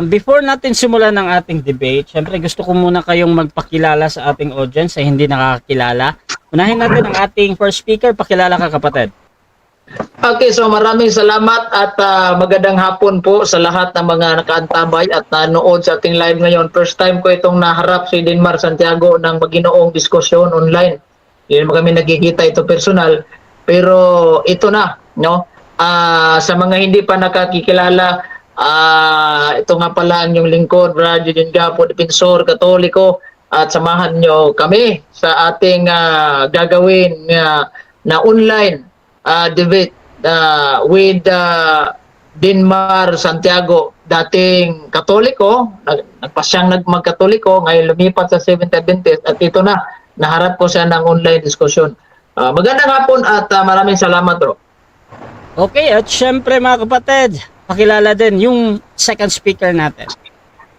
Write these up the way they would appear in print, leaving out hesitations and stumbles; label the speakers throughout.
Speaker 1: Before natin simulan ng ating debate, syempre gusto ko muna kayong magpakilala sa ating audience sa hindi nakakakilala. Unahin natin ang ating first speaker. Pakilala ka, kapatid.
Speaker 2: Okay, so maraming salamat at magandang hapon po sa lahat ng mga nakaantabay at nanood sa ating live ngayon. First time ko itong naharap si Denmar Santiago ng maginoong diskusyon online. Hindi naman kami nagkikita ito personal, pero ito na, no? Sa mga hindi pa nakakikilala, ito nga pala ang yung lingkod, Brad Jun Gapo, Defensor Katoliko, at samahan nyo kami sa ating gagawin na online debate with Denmar Santiago, dating Katoliko, nagpasyang magkatoliko, ngayon lumipat sa Seventh Adventist, at ito na, naharap ko siya ng online discussion. Magandang hapon at maraming salamat, bro.
Speaker 1: Okay, at syempre mga kapatid, pakilala din yung second speaker natin.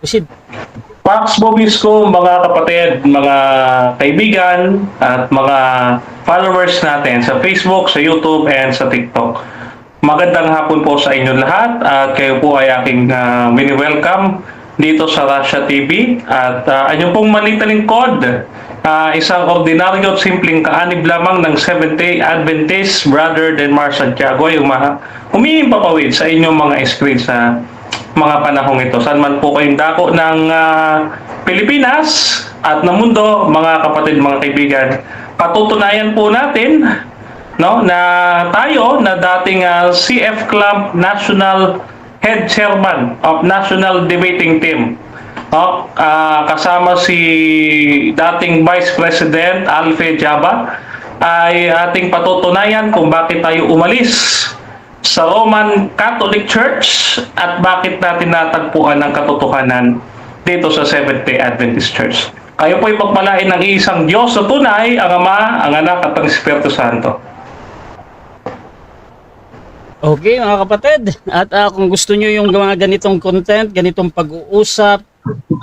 Speaker 1: Proceed.
Speaker 3: Pax Bobisco, mga kapatid, mga kaibigan, at mga followers natin sa Facebook, sa YouTube, and sa TikTok. Magandang hapon po sa inyo lahat at kayo po ay aking mini-welcome dito sa Russia TV. At anyo pong maliit na lingkod, isang ordinaryo at simpleng kaanib lamang ng Seventh-day Adventist, Brother Denmar Santiago, yung humihimpapawid sa inyong mga screen sa mga panahong ito. Saan man po kayong dako ng Pilipinas at ng mundo, mga kapatid, mga kaibigan, patutunayan po natin, no, na tayo na dating CF Club National Head Chairman of National Debating Team, no, kasama si dating Vice President Alfe Jaba, ay ating patutunayan kung bakit tayo umalis sa Roman Catholic Church at bakit natin natagpuan ang katotohanan dito sa Seventh-day Adventist Church. Kayo po'y pagpalain ng isang Diyos na tunay, ang Ama, ang Anak at ang Espiritu Santo.
Speaker 1: Okay mga kapatid, at kung gusto nyo yung mga ganitong content, ganitong pag-uusap,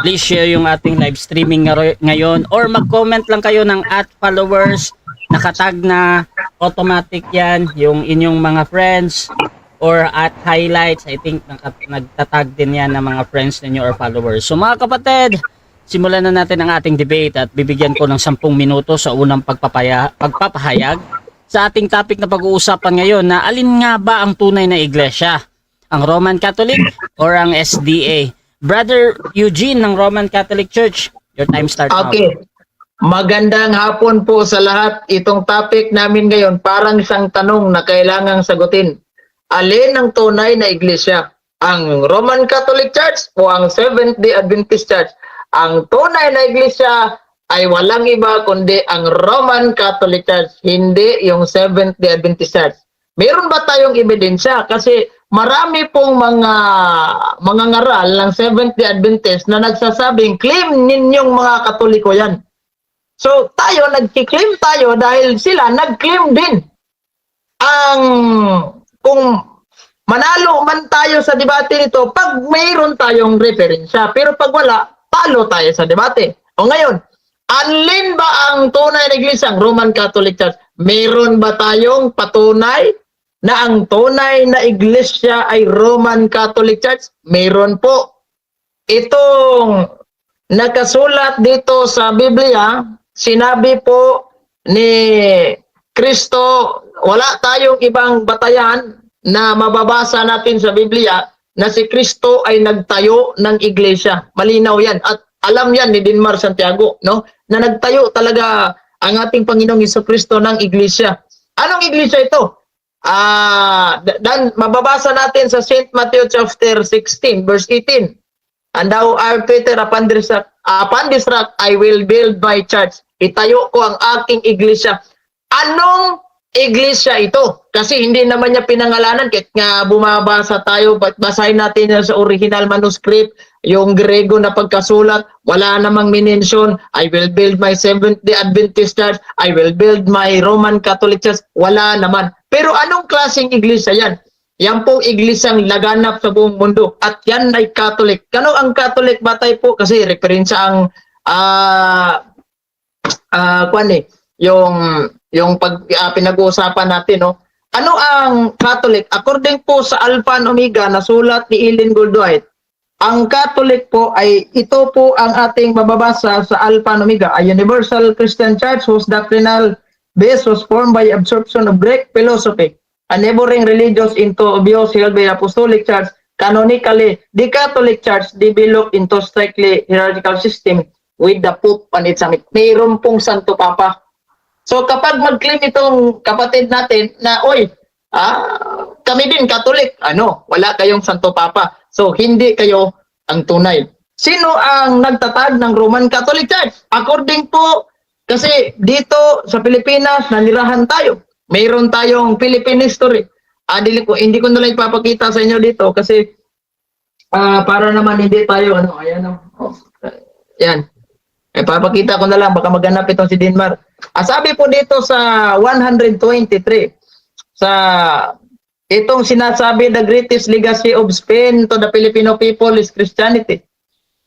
Speaker 1: please share yung ating live streaming ngayon or mag-comment lang kayo ng @followers, nakatag na automatic yan, yung inyong mga friends, or @highlights, I think nagtatag din yan ng mga friends ninyo or followers. So mga kapatid, simulan na natin ang ating debate at bibigyan ko ng 10 minuto sa unang pagpapahayag sa ating topic na pag-uusapan ngayon na alin nga ba ang tunay na iglesia? Ang Roman Catholic or ang SDA? Brother Eugene ng Roman Catholic Church, your time starts now.
Speaker 2: Okay. Magandang hapon po sa lahat. Itong topic namin ngayon parang isang tanong na kailangang sagutin. Alin ang tunay na iglesia? Ang Roman Catholic Church o ang Seventh-day Adventist Church? Ang tunay na iglesia ay walang iba kundi ang Roman Catholic Church, hindi yung Seventh-day Adventist Church. Meron ba tayong ebidensya? Kasi marami pong mga ngaral ng Seventh-day Adventist na nagsasabing, claim ninyong mga Katoliko yan. So tayo, nag-claim tayo dahil sila nag-claim din. Kung manalo man tayo sa debate nito, pag mayroon tayong referensya, pero pag wala, talo tayo sa debate. O ngayon, alin ba ang tunay na iglesia? Ang Roman Catholic Church. Meron ba tayong patunay na ang tunay na iglesia ay Roman Catholic Church? Meron po. Itong nakasulat dito sa Biblia, sinabi po ni Kristo, wala tayong ibang batayan na mababasa natin sa Biblia na si Kristo ay nagtayo ng iglesia. Malinaw yan. At alam yan ni Denmar Santiago, no? Na nagtayo talaga ang ating Panginoong Jesucristo ng iglesia. Anong iglesia ito? Dan mababasa natin sa St. Matthew chapter 16 verse 18. And thou art Peter, upon this rock I will build my church. Itayo ko ang aking iglesia. Anong iglesia ito? Kasi hindi naman niya pinangalanan. Kahit nga bumabasa tayo, basahin natin sa original manuscript, yung Grego na pagkasulat, wala namang minensyon, I will build my Seventh-day Adventist Church, I will build my Roman Catholic Church. Wala naman. Pero anong klaseng iglesia yan? Yan pong iglesyang laganap sa buong mundo. At yan ay Catholic. Kano ang Catholic batay po? Kasi referensya ang yung pinag-uusapan natin, no? Ano ang Catholic? According po sa Alpha and Omega na sulat ni Ellen Goldwhite, ang Catholic po ay ito po ang ating mababasa sa Alpha and Omega, a universal Christian church whose doctrinal base was formed by absorption of Greek philosophy and neighboring religions into views held by Apostolic Church. Canonically, the Catholic Church developed into strictly hierarchical system with the Pope and its summit. Mayroon pong Santo Papa. So kapag mag-claim itong kapatid natin na, oy, kami din Catholic, wala kayong Santo Papa. So hindi kayo ang tunay. Sino ang nagtatag ng Roman Catholic Church? According po, kasi dito sa Pilipinas, nanirahan tayo. Mayroon tayong Philippine history. Hindi ko nalang ipapakita sa inyo dito kasi para naman hindi tayo, yan. Ipapakita ko na lang, baka maghanap itong si Dinmar. Sabi po dito sa 123, sa itong sinasabi, the greatest legacy of Spain to the Filipino people is Christianity.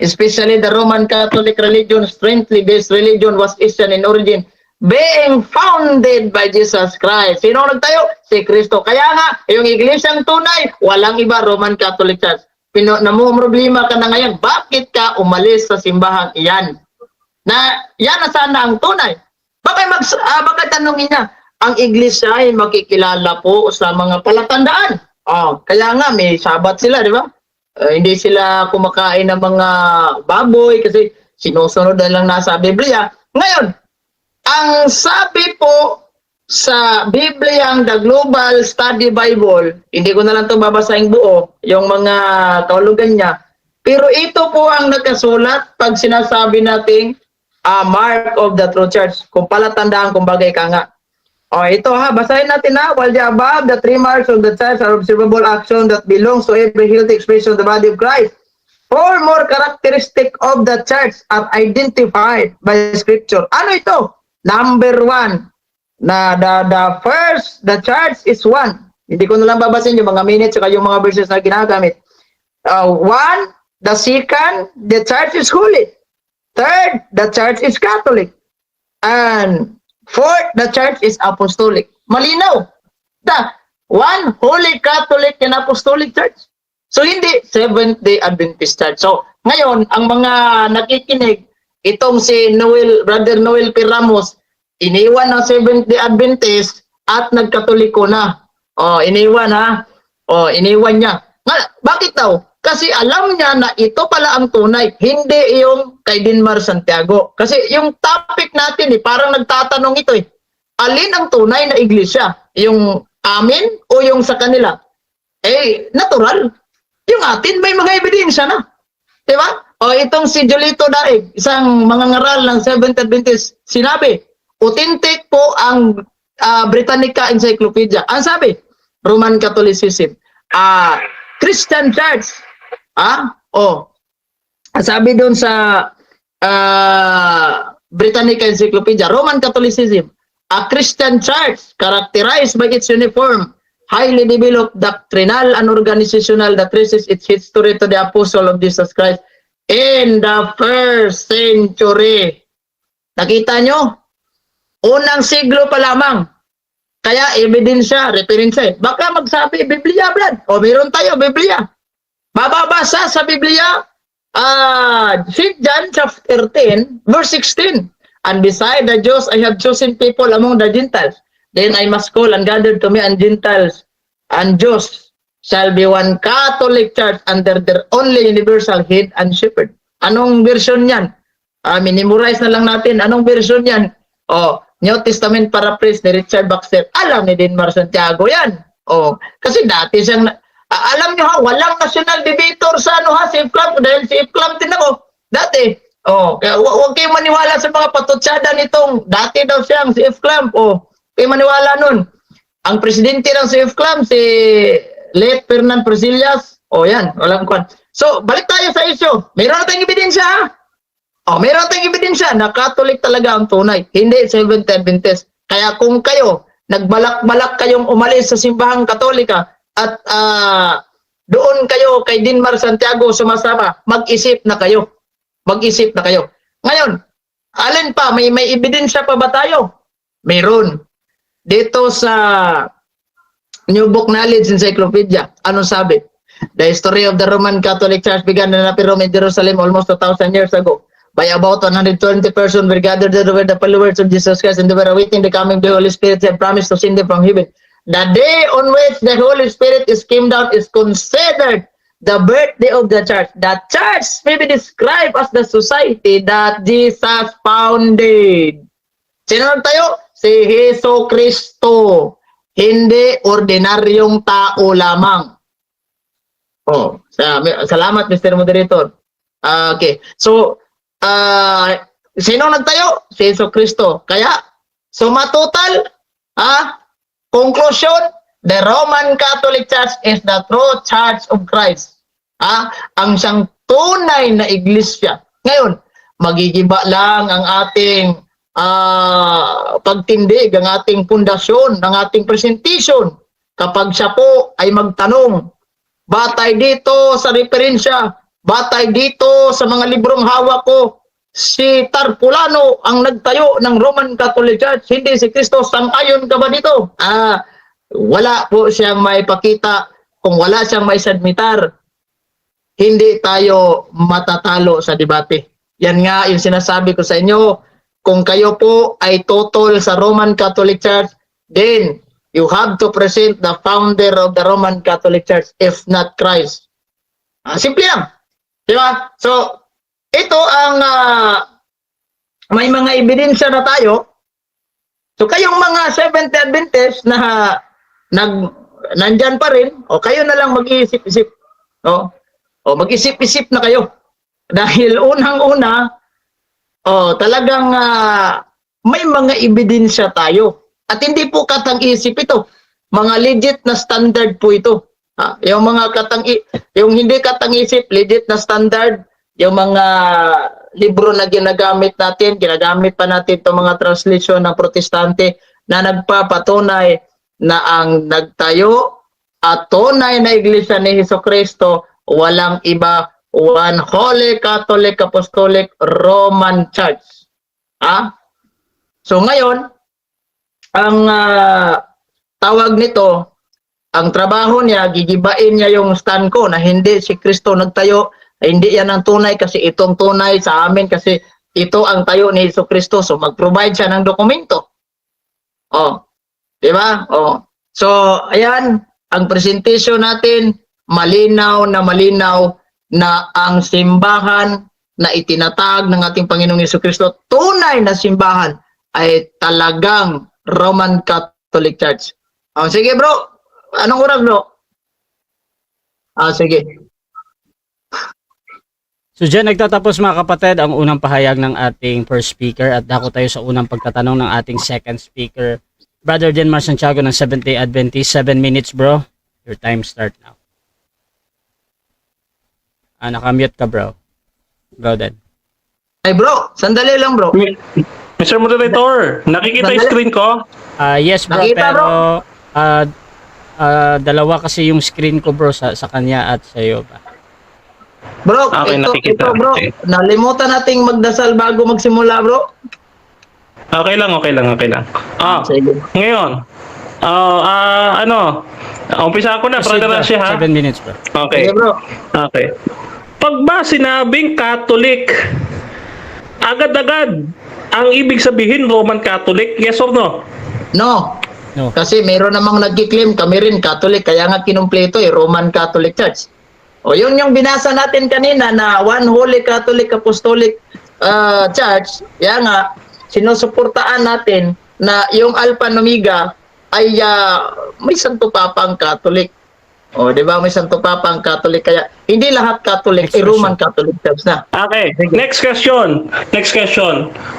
Speaker 2: Especially the Roman Catholic religion, strictly based religion, was Eastern in origin, being founded by Jesus Christ. Sino nagtayo? Si Kristo. Kaya nga, yung iglesyang tunay, walang iba, Roman Catholic Church. Namumroblema ka na ngayon, bakit ka umalis sa simbahan iyan? Yan na sana ang tunay. Baka tanongin niya, ang iglesia ay makikilala po sa mga palatandaan. Kaya nga, may sabat sila, di ba? Hindi sila kumakain ng mga baboy kasi sinusunod na lang nasa Biblia. Ngayon, ang sabi po sa Biblia, the Global Study Bible, hindi ko na lang ito babasahin buo, yung mga kaulugan niya. Pero ito po ang nakasulat pag sinasabi nating mark of the true church. Kung palatandaan, kung bagay ka nga. Ito basahin natin while the above, the three marks of the church are observable action that belongs to every healthy expression of the body of Christ. Four more characteristic of the church are identified by Scripture. Ano ito? Number one, the first, the church is one. Hindi ko na lang babasin yung mga minutes at yung mga verses na ginagamit. One, the second, the church is holy. Third, the church is Catholic. And fourth, the church is apostolic. Malinaw. One, holy, Catholic, and apostolic church. So hindi Seventh-day Adventist church. So ngayon, ang mga nakikinig, itong si Brother Noel P. Ramos, iniwan ng Seventh-day Adventist at nagkatoliko na. Iniwan iniwan niya. Bakit daw? Kasi alam niya na ito pala ang tunay, hindi yung kay Dinmar Santiago. Kasi yung topic natin, parang nagtatanong ito alin ang tunay na iglesia? Yung amin o yung sa kanila? Natural. Yung atin may mga ebidensya na. Diba? Itong si Jolito Daig, isang mangangaral ng Seventh Adventist, sinabi, authentic po ang Britannica Encyclopedia. Ang sabi, Roman Catholicism. Christian Church. Sabi doon sa Britannica Encyclopedia, Roman Catholicism, a Christian church characterized by its uniform, highly developed doctrinal and organizational that traces its history to the apostle of Jesus Christ in the first century. Nakita nyo? Unang siglo pa lamang. Kaya ebidensya, referensya. Baka magsabi, Biblia, Brad. Meron tayo, Biblia. Mababasa sa Biblia, St. John chapter 10, verse 16. And beside the Jews, I have chosen people among the Gentiles. Then I must call and gather to me and Gentiles and Jews shall be one Catholic church under their only universal head and shepherd. Anong version yan? Minimorize na lang natin. Anong version yan? New Testament paraphrase ni Richard Baxter. Alam ni Dinmar Santiago yan. Kasi dati siyang alam nyo walang national debater sa CF Club dahil CF Club din ako dati. Kaya huwag kayong maniwala sa mga patutsada nitong dati daw siyang CF Club. Kayo maniwala nun. Ang presidente ng CF Club si late Fernand Presillas. Yan, walang kwan. So, balik tayo sa issue. Meron tayong ebidensya meron tayong ebidensya na Catholic talaga ang tunay, hindi Seventh-day Adventist. Kaya kung kayo, nagbalak-balak kayong umalis sa simbahang Katolika at doon kayo kay Dinmar Santiago sumasama, mag-isip na kayo. Mag-isip na kayo. Ngayon, alin pa, may ebidensya pa ba tayo? Meron. Dito sa New Book Knowledge Encyclopedia, ano sabi? The history of the Roman Catholic Church began in Upper Rome in Jerusalem almost 2,000 years ago. By about 120 persons were gathered there with the followers of Jesus Christ, and they were awaiting the coming of the Holy Spirit and promised to send them from heaven. The day on which the Holy Spirit is came down is considered the birthday of the church. The church may be described as the society that Jesus founded. Sino tayo? Si Heso Kristo. Hindi ordinaryong tao lamang. Oh, salamat Mr. Moderator. Okay. So, sino nagtayo? Si Heso Kristo. Kaya, suma total, conclusion, the Roman Catholic Church is the true Church of Christ. Ang siyang tunay na iglesia. Ngayon, magigiba lang ang ating pagtindig, ang ating pundasyon, ang ating presentation kapag siya po ay magtanong, batay dito sa referensya, batay dito sa mga librong hawak ko, si Tarpulano ang nagtayo ng Roman Catholic Church, hindi si Kristo. Sang-ayon ka ba dito? Wala po siyang may pakita. Kung wala siyang may submitar, hindi tayo matatalo sa debate. Yan nga yung sinasabi ko sa inyo. Kung kayo po ay total sa Roman Catholic Church, then you have to present the founder of the Roman Catholic Church, if not Christ. Simple lang. Diba? So, ito ang may mga ebidensya na tayo. So kayong mga Seventh Adventists na nandyan pa rin, o kayo na lang mag-iisip-isip. O mag-isip-isip na kayo. Dahil unang-una, talagang may mga ebidensya tayo. At hindi po katang-isip ito. Mga legit na standard po ito. Yung hindi katang-isip, legit na standard. Yung mga libro na ginagamit natin, ginagamit pa natin itong mga translation ng Protestante na nagpapatunay na ang nagtayo at tunay na iglesia ni Jesucristo, walang iba, one Holy Catholic Apostolic Roman Church. So ngayon, ang tawag nito, ang trabaho niya, gigibain niya yung stand ko na hindi si Kristo nagtayo. Hindi yan ang tunay kasi itong tunay sa amin kasi ito ang tayo ni Jesucristo. So mag-provide siya ng dokumento. Di ba? So ayan, ang presentation natin malinaw na ang simbahan na itinatag ng ating Panginoong Jesucristo, tunay na simbahan ay talagang Roman Catholic Church. Sige bro, anong oras bro? Sige.
Speaker 1: So dyan nagtatapos mga kapatid ang unang pahayag ng ating first speaker at dako tayo sa unang pagtatanong ng ating second speaker. Brother Denmar Santiago ng Seventh-day Adventist. 7 minutes bro. Your time start now. Nakamute ka bro. Go then.
Speaker 2: Ay bro, sandali lang bro.
Speaker 3: Mr. Moderator, nakikita yung screen ko?
Speaker 1: Yes bro,
Speaker 2: Nakita,
Speaker 1: pero dalawa kasi yung screen ko bro sa kanya at sa iyo ba.
Speaker 2: Bro,
Speaker 3: Okay, nakikita.
Speaker 2: ito bro,
Speaker 3: Okay.
Speaker 2: nalimutan nating magdasal bago magsimula bro.
Speaker 3: Okay lang.
Speaker 2: Sige.
Speaker 3: Ngayon, umpisa ko na, Brother Rashi, ha?
Speaker 1: 7 minutes bro.
Speaker 3: Okay.
Speaker 2: Sige bro.
Speaker 3: Okay. Pag ba sinabing Catholic, agad-agad, ang ibig sabihin Roman Catholic, yes or no?
Speaker 2: No.
Speaker 1: No.
Speaker 2: Kasi meron namang nagki-claim kami rin Catholic, kaya nga kinumpleto Roman Catholic Church. Yun yung binasa natin kanina na One Holy Catholic Apostolic Church, kaya nga sinusuportaan natin na yung Alpha and Omega ay may Santo Papang Catholic. Di ba? May Santo Papang Catholic, kaya hindi lahat Catholic ay Roman Catholic Church na.
Speaker 3: Okay. Next question.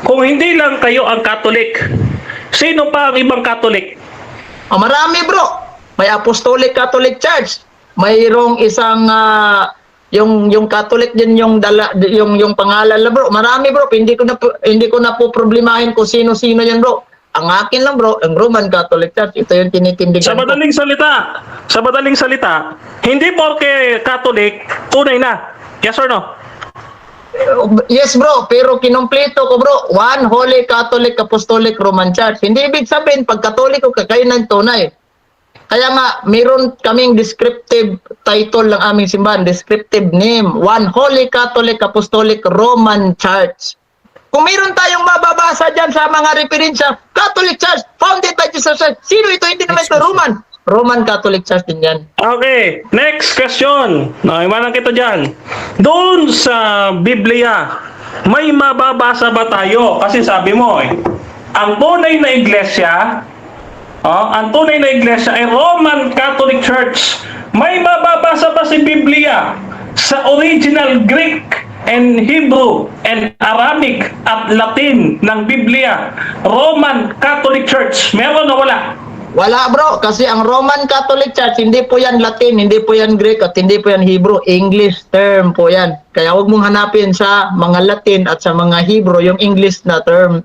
Speaker 3: Kung hindi lang kayo ang Catholic, sino pa ang ibang Catholic?
Speaker 2: Marami bro. May Apostolic Catholic Church. Mayroong isang yung Catholic din yung pangalan la bro. Marami bro, hindi ko na po problemahin kung sino-sino yan bro. Ang akin lang bro, ang Roman Catholic Church, ito yung tinitindigan
Speaker 3: Sa madaling salita, hindi porke Catholic, tunay na. Yes or no?
Speaker 2: Yes bro, pero kinumpleto ko bro, One Holy Catholic Apostolic Roman Church. Hindi ibig sabihin pag Katoliko ka kayo ng tunay. Kaya nga, meron kaming descriptive title ng aming simbahan, descriptive name, One Holy Catholic Apostolic Roman Church. Kung meron tayong mababasa dyan sa mga referensya, Catholic Church, founded by Jesus Christ. Sino ito? Hindi naman ito Roman. Roman Catholic Church din yan.
Speaker 3: Okay, next question. Iwanan kita dyan. Doon sa Biblia, may mababasa ba tayo? Kasi sabi mo ang tunay na iglesia, ay Roman Catholic Church. May mababasa ba si Biblia sa original Greek and Hebrew and Arabic at Latin ng Biblia? Roman Catholic Church, meron o wala?
Speaker 2: Wala bro, kasi ang Roman Catholic Church, hindi po yan Latin, hindi po yan Greek, at hindi po yan Hebrew. English term po yan. Kaya huwag mong hanapin sa mga Latin at sa mga Hebrew yung English na term.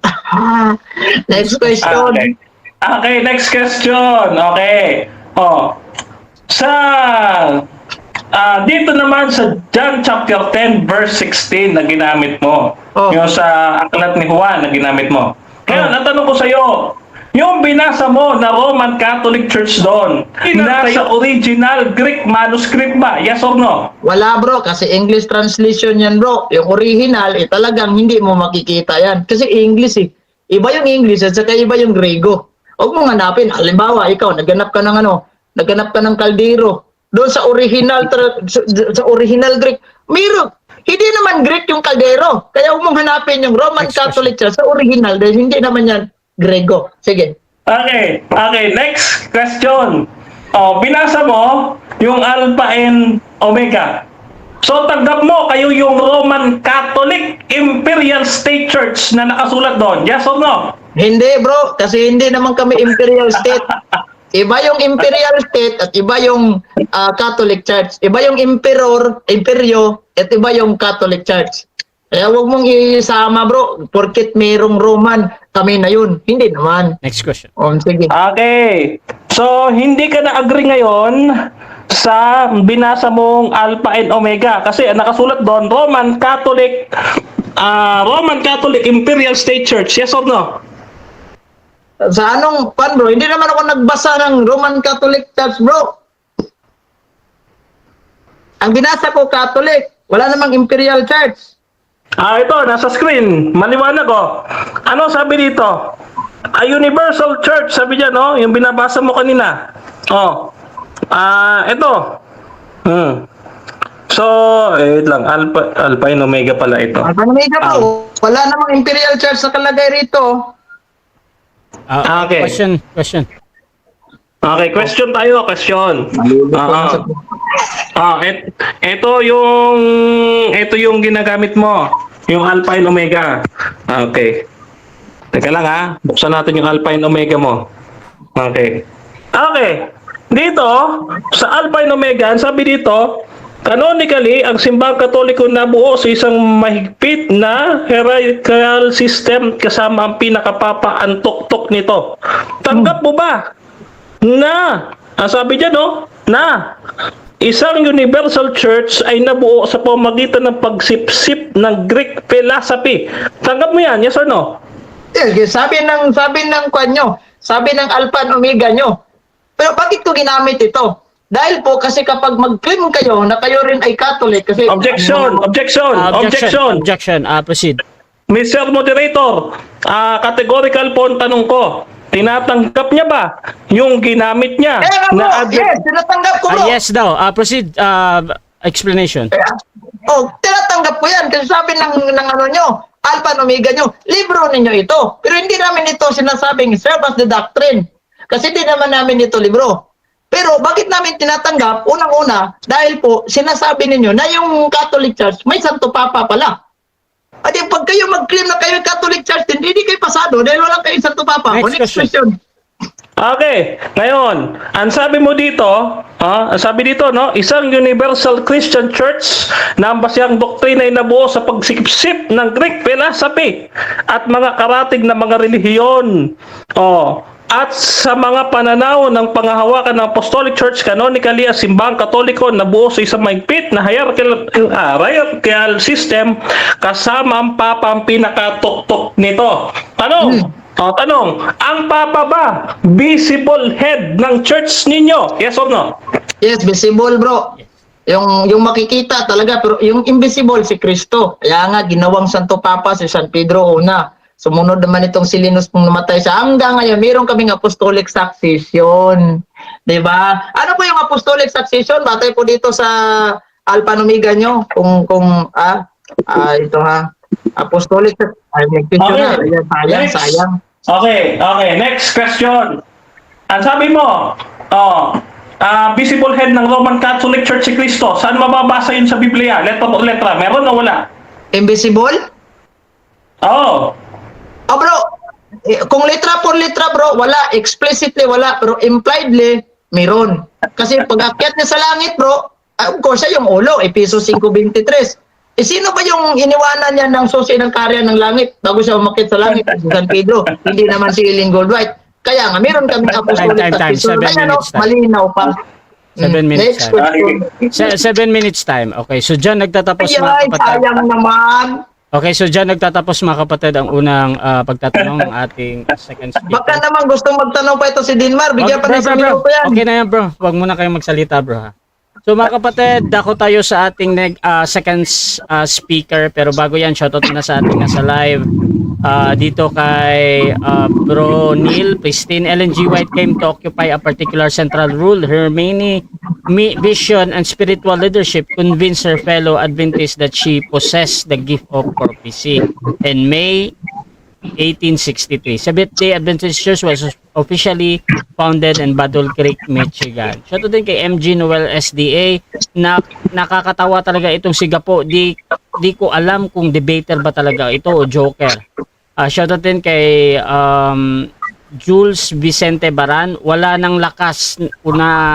Speaker 2: Next question.
Speaker 3: Okay, next question. Okay. Sa dito naman sa John chapter 10 verse 16 na ginamit mo. Yung sa aklat ni Juan na ginamit mo. Kaya natanong ko sa iyo, yung binasa mo na Roman Catholic Church doon, nasa original Greek manuscript ba? Yes or no?
Speaker 2: Wala bro, kasi English translation yan bro. Yung original, talagang hindi mo makikita yan. Kasi English Iba yung English at saka iba yung Grego. Huwag mong hanapin. Halimbawa, ikaw, naghanap ka ng kaldero. Doon sa original Greek, meron. Hindi naman Greek yung kaldero. Kaya huwag mong hanapin yung Roman Catholic Church sa original dahil hindi naman yan Grego. Sige.
Speaker 3: Okay, next question. Binasa mo yung Alpha and Omega. So tanggap mo kayo yung Roman Catholic Imperial State Church na nakasulat doon. Yes or no?
Speaker 2: Hindi bro, kasi hindi naman kami Imperial State. Iba yung Imperial State at iba yung Catholic Church. Iba yung Imperyo at iba yung Catholic Church. Kaya huwag mong isama bro, porket merong Roman, kami na yun. Hindi naman.
Speaker 1: Next question.
Speaker 2: Sige.
Speaker 3: Okay. So, hindi ka na-agree ngayon sa binasa mong Alpha and Omega kasi nakasulat doon Roman Catholic Imperial State Church. Yes or no?
Speaker 2: Sa anong bro? Hindi naman ako nagbasa ng Roman Catholic Church bro. Ang binasa ko Catholic, wala namang Imperial Church.
Speaker 3: Ito, nasa screen. Maliwanag Ano sabi dito? A Universal Church, sabi dyan, yung binabasa mo kanina. Ito. So, wait lang. Alpha and Omega pala ito.
Speaker 2: Alpha and Omega bro. Wala namang Imperial Church sa kalagay rito.
Speaker 3: Okay.
Speaker 1: Question.
Speaker 3: Okay, question tayo, question. Ito yung ginagamit mo, yung Alpha and Omega. Okay. Teka lang buksan natin yung Alpha and Omega mo. Okay. Dito, sa Alpha and Omega, sabi dito, canonically, ang simbahang Katoliko nabuo sa isang mahigpit na hierarchical system kasama ang pinakapapa ang tuktok nito. Tanggap mo ba na, sabi dyan na isang universal church ay nabuo sa pamamagitan ng pagsipsip ng Greek philosophy? Tanggap mo yan, yes or no?
Speaker 2: Yes, sabi ng kwanyo, sabi ng Alpha and Omega nyo. Pero bakit ko ginamit ito? Dahil po kasi kapag mag-claim kayo na kayo rin ay Catholic kasi
Speaker 3: Objection.
Speaker 1: Proceed.
Speaker 3: Mr. Moderator, categorical po ang tanong ko. Tinatanggap niya ba yung ginamit niya?
Speaker 2: Yes, tinatanggap ko bro.
Speaker 1: Yes daw. Proceed. Explanation.
Speaker 2: Tinatanggap ko yan kasi sabi ng nyo, Alpha and Omega nyo, libro ninyo ito. Pero hindi namin ito sinasabing serve as the doctrine. Kasi hindi naman namin ito libro. Pero bakit namin tinatanggap? Unang-una, dahil po sinasabi ninyo na yung Catholic Church may Santo Papa pala. At yung pag kayo mag-claim na kayo Catholic Church, hindi kayo pasado dahil walang kayo Santo Papa. Next question.
Speaker 3: Okay, ngayon, ang sabi mo dito, isang universal Christian church na ang basihang doktrina ay nabuo sa pagsikip ng Greek philosophy at mga karatig na mga relihiyon. At sa mga pananaw ng pangahawakan ng Apostolic Church, canonically, ang simbahang Katoliko nabuo sa isang mahigpit na hierarchical system kasama ang Papa ang pinakatuktok nito. O, tanong, ang Papa ba visible head ng church ninyo? Yes or no?
Speaker 2: Yes, visible bro. Yung makikita talaga, pero yung invisible si Kristo. Kaya nga ginawang Santo Papa si San Pedro una. Sumunod naman itong si Linus nung namatay siya. Hanggang ngayon, meron kaming apostolic succession. 'Di ba? Ano po yung apostolic succession? Batay po dito sa Alpha and Omega nyo. Ito ha. Apostolic ay nagpicture na. Ayan, sayang.
Speaker 3: Okay. Next question. Ang sabi mo, visible head ng Roman Catholic Church si Cristo. Saan mababasa yun sa Biblia? Letra po letra. Meron o wala?
Speaker 2: Invisible?
Speaker 3: Oo.
Speaker 2: Bro, kung letra por letra bro, wala. Explicitly wala, pero impliedly, meron. Kasi pag akyat niya sa langit bro, of course siya yung ulo, Efesos 5:23. Sino ba yung iniwanan niya ng susi ng karya ng langit bago siya umakyat sa langit? Si San Pedro. Hindi naman si Eileen Goldwhite. Kaya nga, meron kami apostolic succession.
Speaker 1: 7 minutes time.
Speaker 2: Malinaw pa.
Speaker 1: 7 minutes
Speaker 2: Next
Speaker 1: time.
Speaker 2: question.
Speaker 1: 7 minutes time. Okay, so dyan nagtatapos mga
Speaker 2: Ay,
Speaker 1: kapatid.
Speaker 2: sayang naman.
Speaker 1: Okay, so dyan nagtatapos mga kapatid ang unang pagtatanong ng ating second speaker.
Speaker 2: Baka naman gusto magtanong pa ito si Dinmar. Bigyan pa
Speaker 1: Bro,
Speaker 2: ng isang
Speaker 1: bro.
Speaker 2: minuto yan.
Speaker 1: Okay na yan bro. Huwag muna kayong magsalita bro ha. So mga kapatid, dako tayo sa ating second speaker. Pero bago yan, shoutout muna sa ating nasa live. Dito kay Bro Neil, Pristine Ellen G. White came to occupy a particular central role. Her many vision and spiritual leadership convinced her fellow Adventists that she possessed the gift of prophecy. In May 1863, Seventh-day Adventist Church was officially founded in Battle Creek, Michigan. Shoutout din kay MG Noel SDA. Nakakatawa talaga itong si Gapo. Di ko alam kung debater ba talaga ito o joker. Shoutout din kay Jules Vicente Baran. Wala nang lakas. Una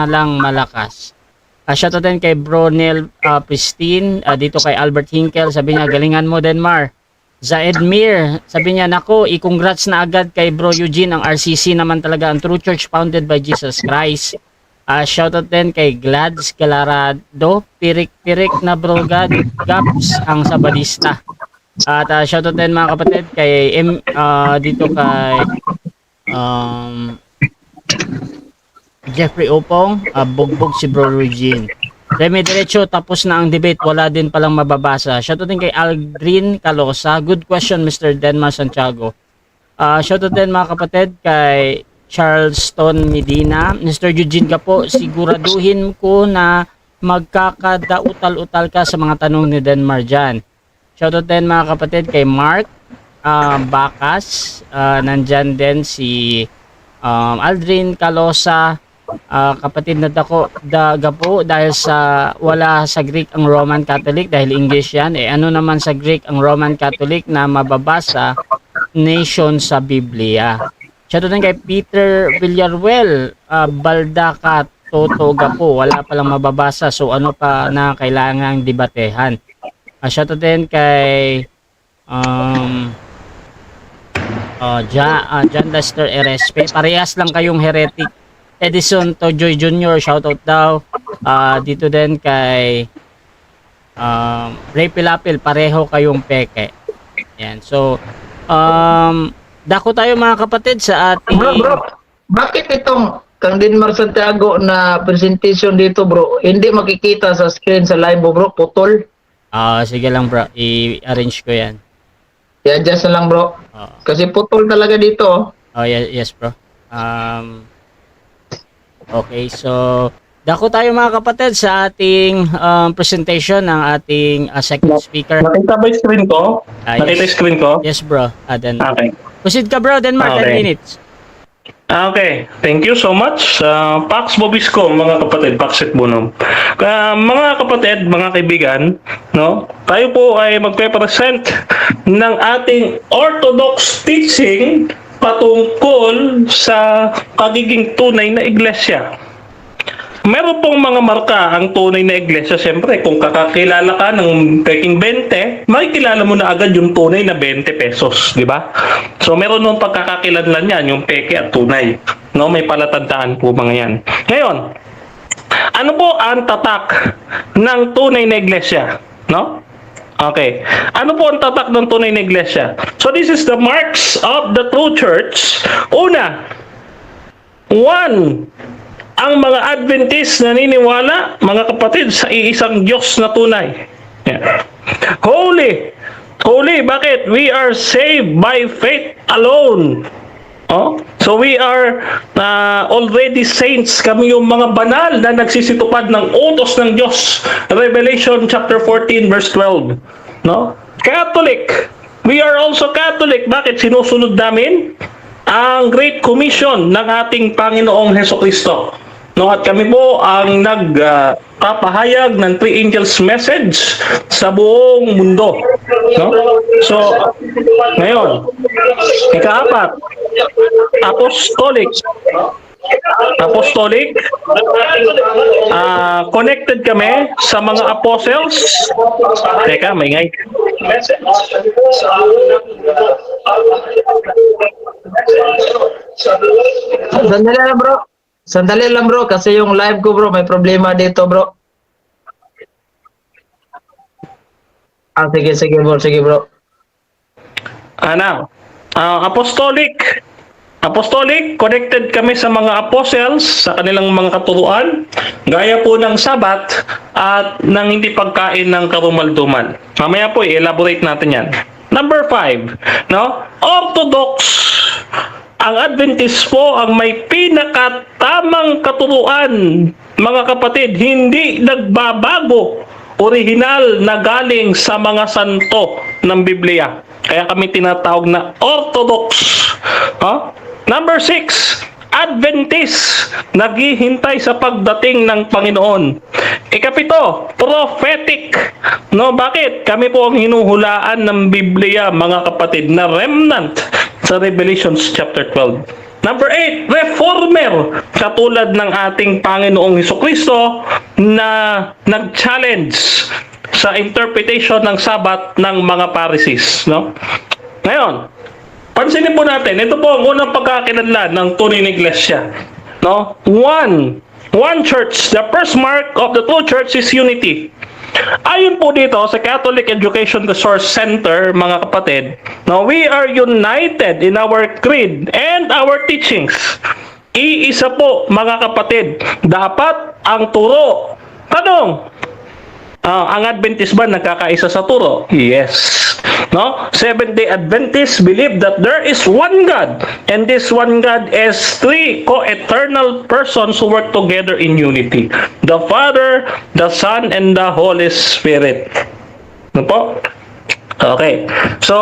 Speaker 1: lang malakas. Shoutout din kay Bro Neil Pristine. Dito kay Albert Hinkel. Sabi niya, galingan mo Denmar. Zaedmir, sabi niya, nako, i-congrats na agad kay Bro Eugene. Ang RCC naman talaga ang true church founded by Jesus Christ. Shoutout din kay Glads Galarado, pirik-pirik na bro Gaps, ang Sabadista. At shoutout din mga kapatid kay dito kay Jeffrey Opong, bugbog si Bro Eugene. Remy Diretso, tapos na ang debate, wala din palang mababasa. Shoutout din kay Aldrin Calosa. Good question, Mr. Denmar Santiago. Shoutout din mga kapatid kay Charleston Medina. Mr. Eugene Gapo, siguraduhin ko na magkakadautal-utal ka sa mga tanong ni Denmar dyan. Shoutout din mga kapatid kay Mark Bacas. Nandyan din si Aldrin Calosa. Kapatid na Gapo, dahil sa wala sa Greek ang Roman Catholic, dahil English yan, ano naman sa Greek ang Roman Catholic na mababasa nation sa Biblia. Siya doon kay Peter Villaruel, Baldaca Toto Gapo, wala palang mababasa, so ano pa na kailangang debatehan. Siya doon kay John Lester RSP, parehas lang kayong heretic. Edison Tojoy Jr., shoutout daw. Dito din kay Ray Pilapil, pareho kayong peke. Yan. So, dako tayo mga kapatid sa ating...
Speaker 2: Bro, bakit itong kang Denmar Santiago na presentation dito bro, hindi makikita sa screen sa live bro, putol?
Speaker 1: Sige lang bro, i-arrange ko yan.
Speaker 2: I-adjust na lang bro. Kasi putol talaga dito.
Speaker 1: Yes bro. Okay, so dako tayo mga kapatid sa ating presentation ng ating second speaker.
Speaker 3: Nakita ba yung screen ko? Nakita yung screen ko?
Speaker 1: Yes bro. Then,
Speaker 3: Okay.
Speaker 1: proceed ka bro, Denmark, 10 minutes.
Speaker 3: Okay, thank you so much. Pax Bobisco, mga kapatid, Paxit Bunom. Mga kapatid, mga kaibigan, no? Tayo po ay magpe-present ng ating orthodox teaching patungkol sa pagiging tunay na iglesia. Meron pong mga marka ang tunay na iglesia. Siyempre, kung kakakilala ka ng peking 20, makikilala mo na agad yung tunay na 20 pesos, di ba? So, meron nung pagkakakilanlan yan, yung peke at tunay. No, may palatandaan po mga yan. Ngayon, ano po ang tatak ng tunay na iglesia? No? Okay. Ano po ang tatak ng tunay na iglesia? So this is the marks of the true church. Una, one, ang mga Adventist naniniwala, mga kapatid, sa iisang Diyos na tunay. Yeah. Holy. Holy, bakit? We are saved by faith alone. Oh? So we are already saints. Kami yung mga banal na nagsisitupad ng utos ng Diyos. Revelation chapter 14 verse 12. No? Catholic. We are also Catholic. Bakit? Sinusunod namin ang Great Commission ng ating Panginoong Hesukristo. No, at kami po ang nagpapahayag ng three angels message sa buong mundo. No? So, ngayon, ikaapat, apostolic. Apostolic, connected kami sa mga apostles. Teka, maingay.
Speaker 2: Sandali lang bro, kasi yung live ko bro, may problema dito bro. Sige bro.
Speaker 3: Apostolic. Apostolic, connected kami sa mga apostles, sa kanilang mga katuruan, gaya po ng sabat at ng hindi pagkain ng karumalduman. Mamaya po, i-elaborate natin yan. Number 5, no? Orthodox. Ang Adventist po ang may pinakatamang katuruan, mga kapatid, hindi nagbabago, orihinal na galing sa mga santo ng Biblia. Kaya kami tinatawag na Orthodox. Huh? Number 6, Adventist, naghihintay sa pagdating ng Panginoon. Ikapito, prophetic. No, bakit? Kami po ang hinuhulaan ng Biblia, mga kapatid, na remnant sa Revelation chapter 12. Number 8, reformer. Katulad ng ating Panginoong Hesukristo na nag-challenge sa interpretation ng Sabat ng mga Pharisees. No? Ngayon, pansinin po natin, ito po ang unang pagkakakilanlan ng tunay na iglesia. No? One church. The first mark of the true church is unity. Ayon po dito sa Catholic Education Resource Center, mga kapatid, no, we are united in our creed and our teachings. Iisa po, mga kapatid, dapat ang turo. Tanong, ang Adventist ba nagkakaisa sa turo? Yes. No? Seventh-day Adventists believe that there is one God, and this one God is three co-eternal persons who work together in unity. The Father, the Son, and the Holy Spirit. Ano po? Okay. So,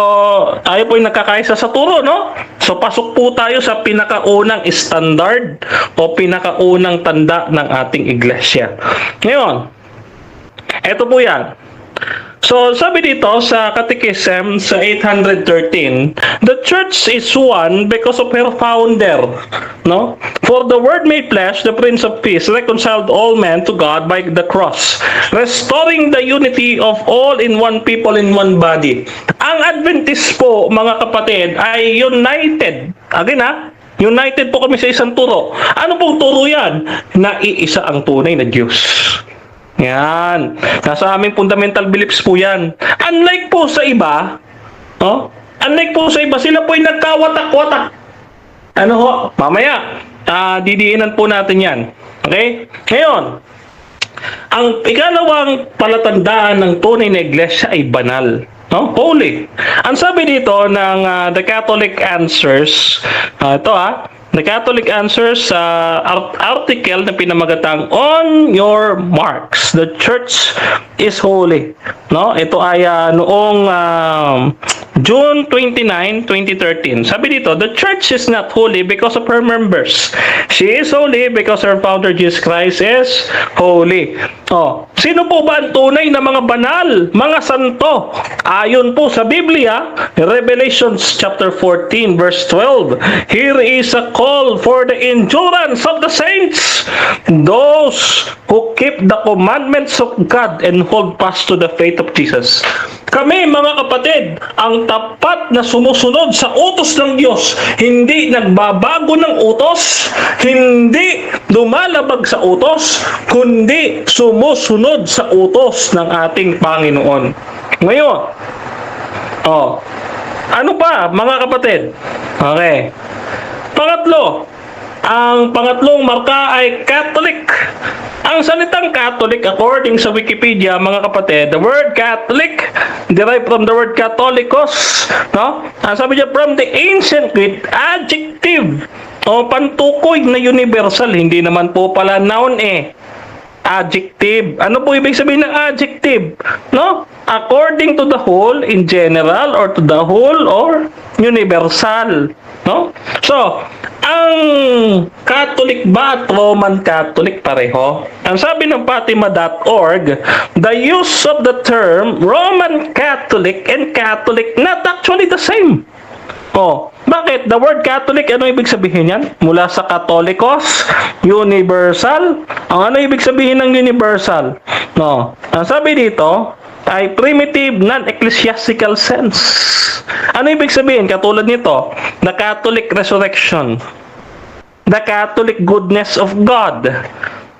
Speaker 3: tayo po yung nagkakaisa sa turo, no? So, pasok po tayo sa pinakaunang standard o pinakaunang tanda ng ating iglesia. Ngayon, eto po yan. So, sabi dito sa Catechism sa 813, the church is one because of her founder. No? For the Word made flesh, the Prince of Peace, reconciled all men to God by the cross, restoring the unity of all in one people in one body. Ang Adventist po, mga kapatid, ay united. Again united po kami sa isang turo. Ano pong turo yan? Na iisa ang tunay na Diyos. Yan. Nasa aming fundamental beliefs po yan. Unlike po sa iba, unlike po sa iba, sila po ay nagkawatak-watak. Ano ho? Mamaya, didiinan po natin yan. Okay? Ngayon, ang ikalawang palatandaan ng tunay na iglesia ay banal. No? Holy. Ang sabi dito ng The Catholic Answers, The Catholic Answers sa article na pinamagatang On Your Marks, the Church is Holy. No? Ito ay noong June 29, 2013. Sabi dito, the Church is not holy because of her members. She is holy because her founder Jesus Christ is holy. Sino po ba ang tunay na mga banal, mga santo? Ayon po sa Biblia, Revelation chapter 14 verse 12. Here is a call for the endurance of the saints, those who keep the commandments of God and hold fast to the faith of Jesus. Kami, mga kapatid, ang tapat na sumusunod sa utos ng Diyos, hindi nagbabago ng utos, hindi lumalabag sa utos, kundi sumusunod sa utos ng ating Panginoon. Ngayon, oh, ano pa, mga kapatid? Okay. Pangatlo, ang pangatlong marka ay Catholic. Ang salitang Catholic, according sa Wikipedia, mga kapatid, the word Catholic derived from the word Catholicos, no? Sabi niya, from the ancient Greek, adjective, o pantukoy na universal, hindi naman po pala noun adjective. Ano po ibig sabihin ng adjective? No? According to the whole, in general, or to the whole, or universal. No? So, ang Catholic ba at Roman Catholic pareho? Ang sabi ng Fatima.org, the use of the term Roman Catholic and Catholic not actually the same. Oh, bakit? The word Catholic, ano ibig sabihin yan? Mula sa Catholicos, universal. Ang ano ibig sabihin ng universal? No. Ang sabi dito ay primitive non-ecclesiastical sense. Ano ibig sabihin? Katulad nito, the Catholic resurrection, the Catholic goodness of God.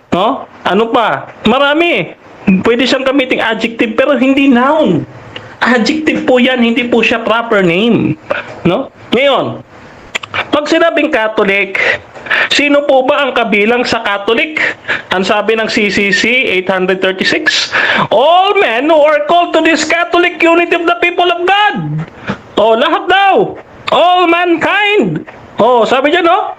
Speaker 3: No? Ano pa? Marami. Pwede siyang gamiting adjective pero hindi noun. Adjective po yan, hindi po siya proper name. No? Ngayon, pag sinabing Catholic, sino po ba ang kabilang sa Catholic? Ang sabi ng CCC 836, all men who are called to this Catholic unity of the people of God. Oh, lahat daw. All mankind. Oh, sabi niya, no?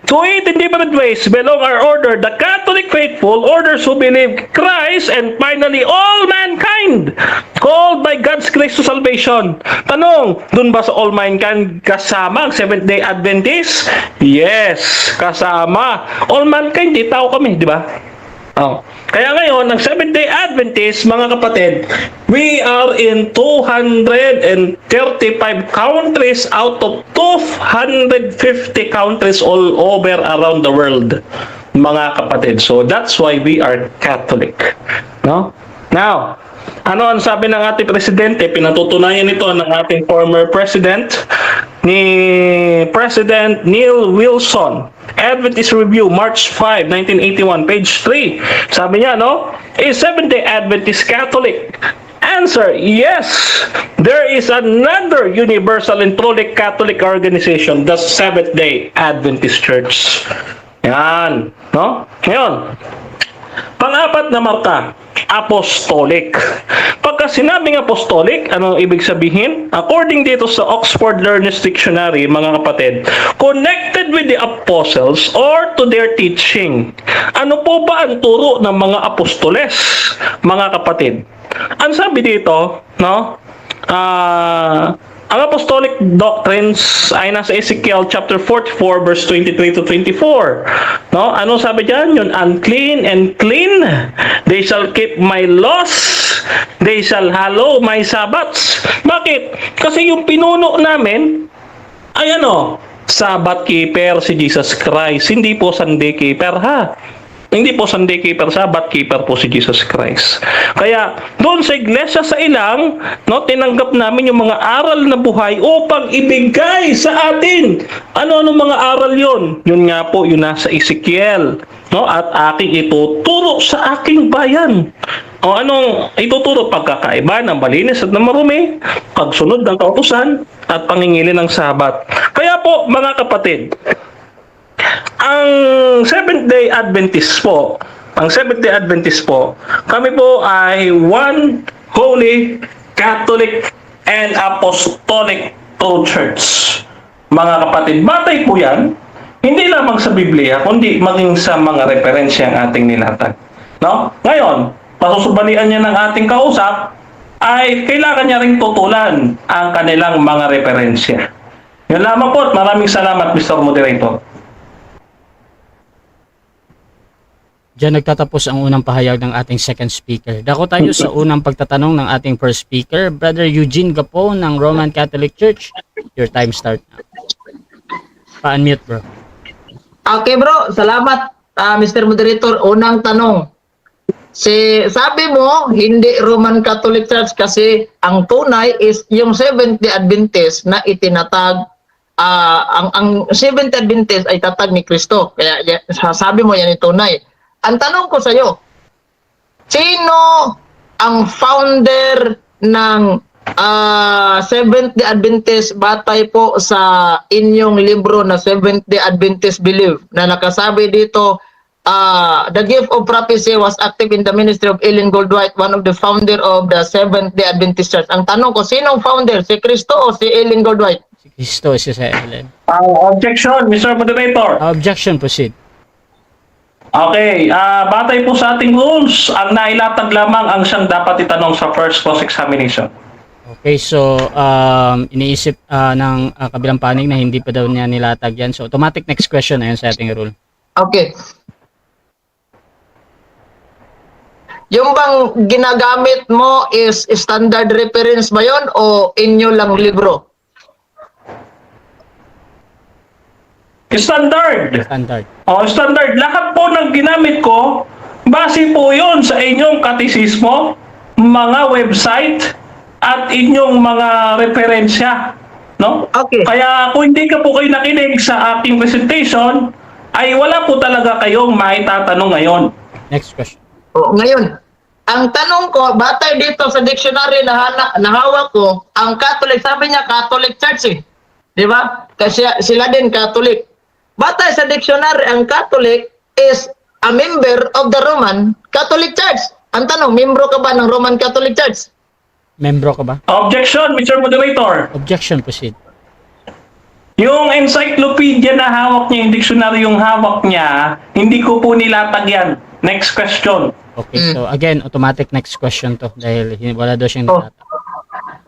Speaker 3: To it in different ways belong our order, the Catholic faithful, orders who believe Christ, and finally all mankind, called by God's grace to salvation. Tanong, dun ba sa all mankind kasama ang Seventh-day Adventist? Yes, kasama. All mankind, di tao kami, di ba? Oh. Kaya ngayon, ang Seventh-day Adventist, mga kapatid, we are in 235 countries out of 250 countries all over around the world, mga kapatid. So that's why we are Catholic. No? Now, ano ang sabi ng ating presidente? Pinatutunayan ito ng ating former president, ni President Neil Wilson. Adventist Review, March 5, 1981, page 3. Sabi niya, no? Is Seventh-day Adventist Catholic? Answer, yes. There is another universal and truly Catholic organization, the Seventh-day Adventist Church. Yan. No? Ngayon, pang-apat na marka, apostolic. Pagka sinabing apostolic, anong ibig sabihin? According dito sa Oxford Learner's Dictionary, mga kapatid, connected with the apostles or to their teaching. Ano po ba ang turo ng mga apostoles, mga kapatid? Ang sabi dito, no? Ang apostolic doctrines ay nasa Ezekiel chapter 44 verse 23 to 24. No? Ano sabi diyan? Yung unclean and clean, they shall keep my laws, they shall hallow my Sabbaths. Bakit? Kasi yung pinuno namin ay ano? Sabbath keeper si Jesus Christ. Hindi po Sunday keeper, ha? Hindi po Sunday keeper, Sabbath keeper po si Jesus Christ. Kaya doon sa iglesia sa ilang, no, tinanggap namin yung mga aral na buhay upang ibigay sa atin. Ano mga aral yon? Yun nga po, yun nasa Ezekiel. No, at aking ituturo sa aking bayan. O anong ituturo? Pagkakaiba ng malinis at ng marumi, pagsunod ng kautusan, at pangingili ng Sabat. Kaya po, mga kapatid, ang Seventh-day Adventist po, kami po ay one holy, Catholic, and Apostolic true church. Mga kapatid, batay po yan, hindi lamang sa Biblia, kundi maging sa mga referensya ang ating nilatag. No? Ngayon, pasusubalian niya ng ating kausap, ay kailangan niya ring tutulan ang kanilang mga referensya. Yun lamang po, maraming salamat, Mr. Moderator.
Speaker 1: Diyan nagtatapos ang unang pahayag ng ating second speaker. Dako tayo sa unang pagtatanong ng ating first speaker, Brother Eugene Gapo ng Roman Catholic Church. Your time start now. Pa-unmute, bro.
Speaker 2: Okay, bro. Salamat, Mr. Moderator. Unang tanong. Sabi mo, hindi Roman Catholic Church kasi ang tunay is yung Seventh-day Adventist na itinatag. Ang Seventh-day Adventist ay tatag ni Kristo. Kaya sabi mo yan yung tunay. Ang tanong ko sa iyo, sino ang founder ng Seventh-day Adventist batay po sa inyong libro na Seventh-day Adventist Belief na nakasabi dito, the gift of prophecy was active in the ministry of Ellen Goldwhite, one of the founder of the Seventh-day Adventist Church. Ang tanong ko, sinong founder? Si Kristo o si Ellen Goldwhite?
Speaker 1: Si Cristo, si Ellen.
Speaker 3: Objection, Mr. Moderator.
Speaker 1: Objection, proceed.
Speaker 3: Okay, batay po sa ating rules, ang nailatag lamang ang siyang dapat itanong sa first cross-examination.
Speaker 1: Okay, so iniisip ng kabilang panig na hindi pa daw niya nilatag yan. So automatic next question ayon sa ating rule.
Speaker 2: Okay. Yung bang ginagamit mo is standard reference ba yun o inyo lang libro?
Speaker 3: Standard.
Speaker 1: Standard.
Speaker 3: Standard. Lahat po ng ginamit ko, base po yun sa inyong katisismo, mga website, at inyong mga referensya. No?
Speaker 2: Okay.
Speaker 3: Kaya kung hindi ka po kayo nakinig sa aking presentation, ay wala po talaga kayong maitatanong ngayon.
Speaker 1: Next question.
Speaker 2: O, ngayon, ang tanong ko, batay dito sa dictionary na hawak ko, ang Catholic, sabi niya Catholic Church eh. Di ba? Kasi sila din Catholic. Batay sa dictionary, ang Catholic is a member of the Roman Catholic Church. Ang tanong, membro ka ba ng Roman Catholic Church?
Speaker 1: Membro ka ba?
Speaker 3: Objection, Mr. Moderator.
Speaker 1: Objection, proceed.
Speaker 3: Yung encyclopedia na hawak niya, yung dictionary yung hawak niya, hindi ko po nilatag yan. Next question.
Speaker 1: Okay, so again, automatic next question to dahil wala daw siyang
Speaker 2: Oh.
Speaker 1: nilatag.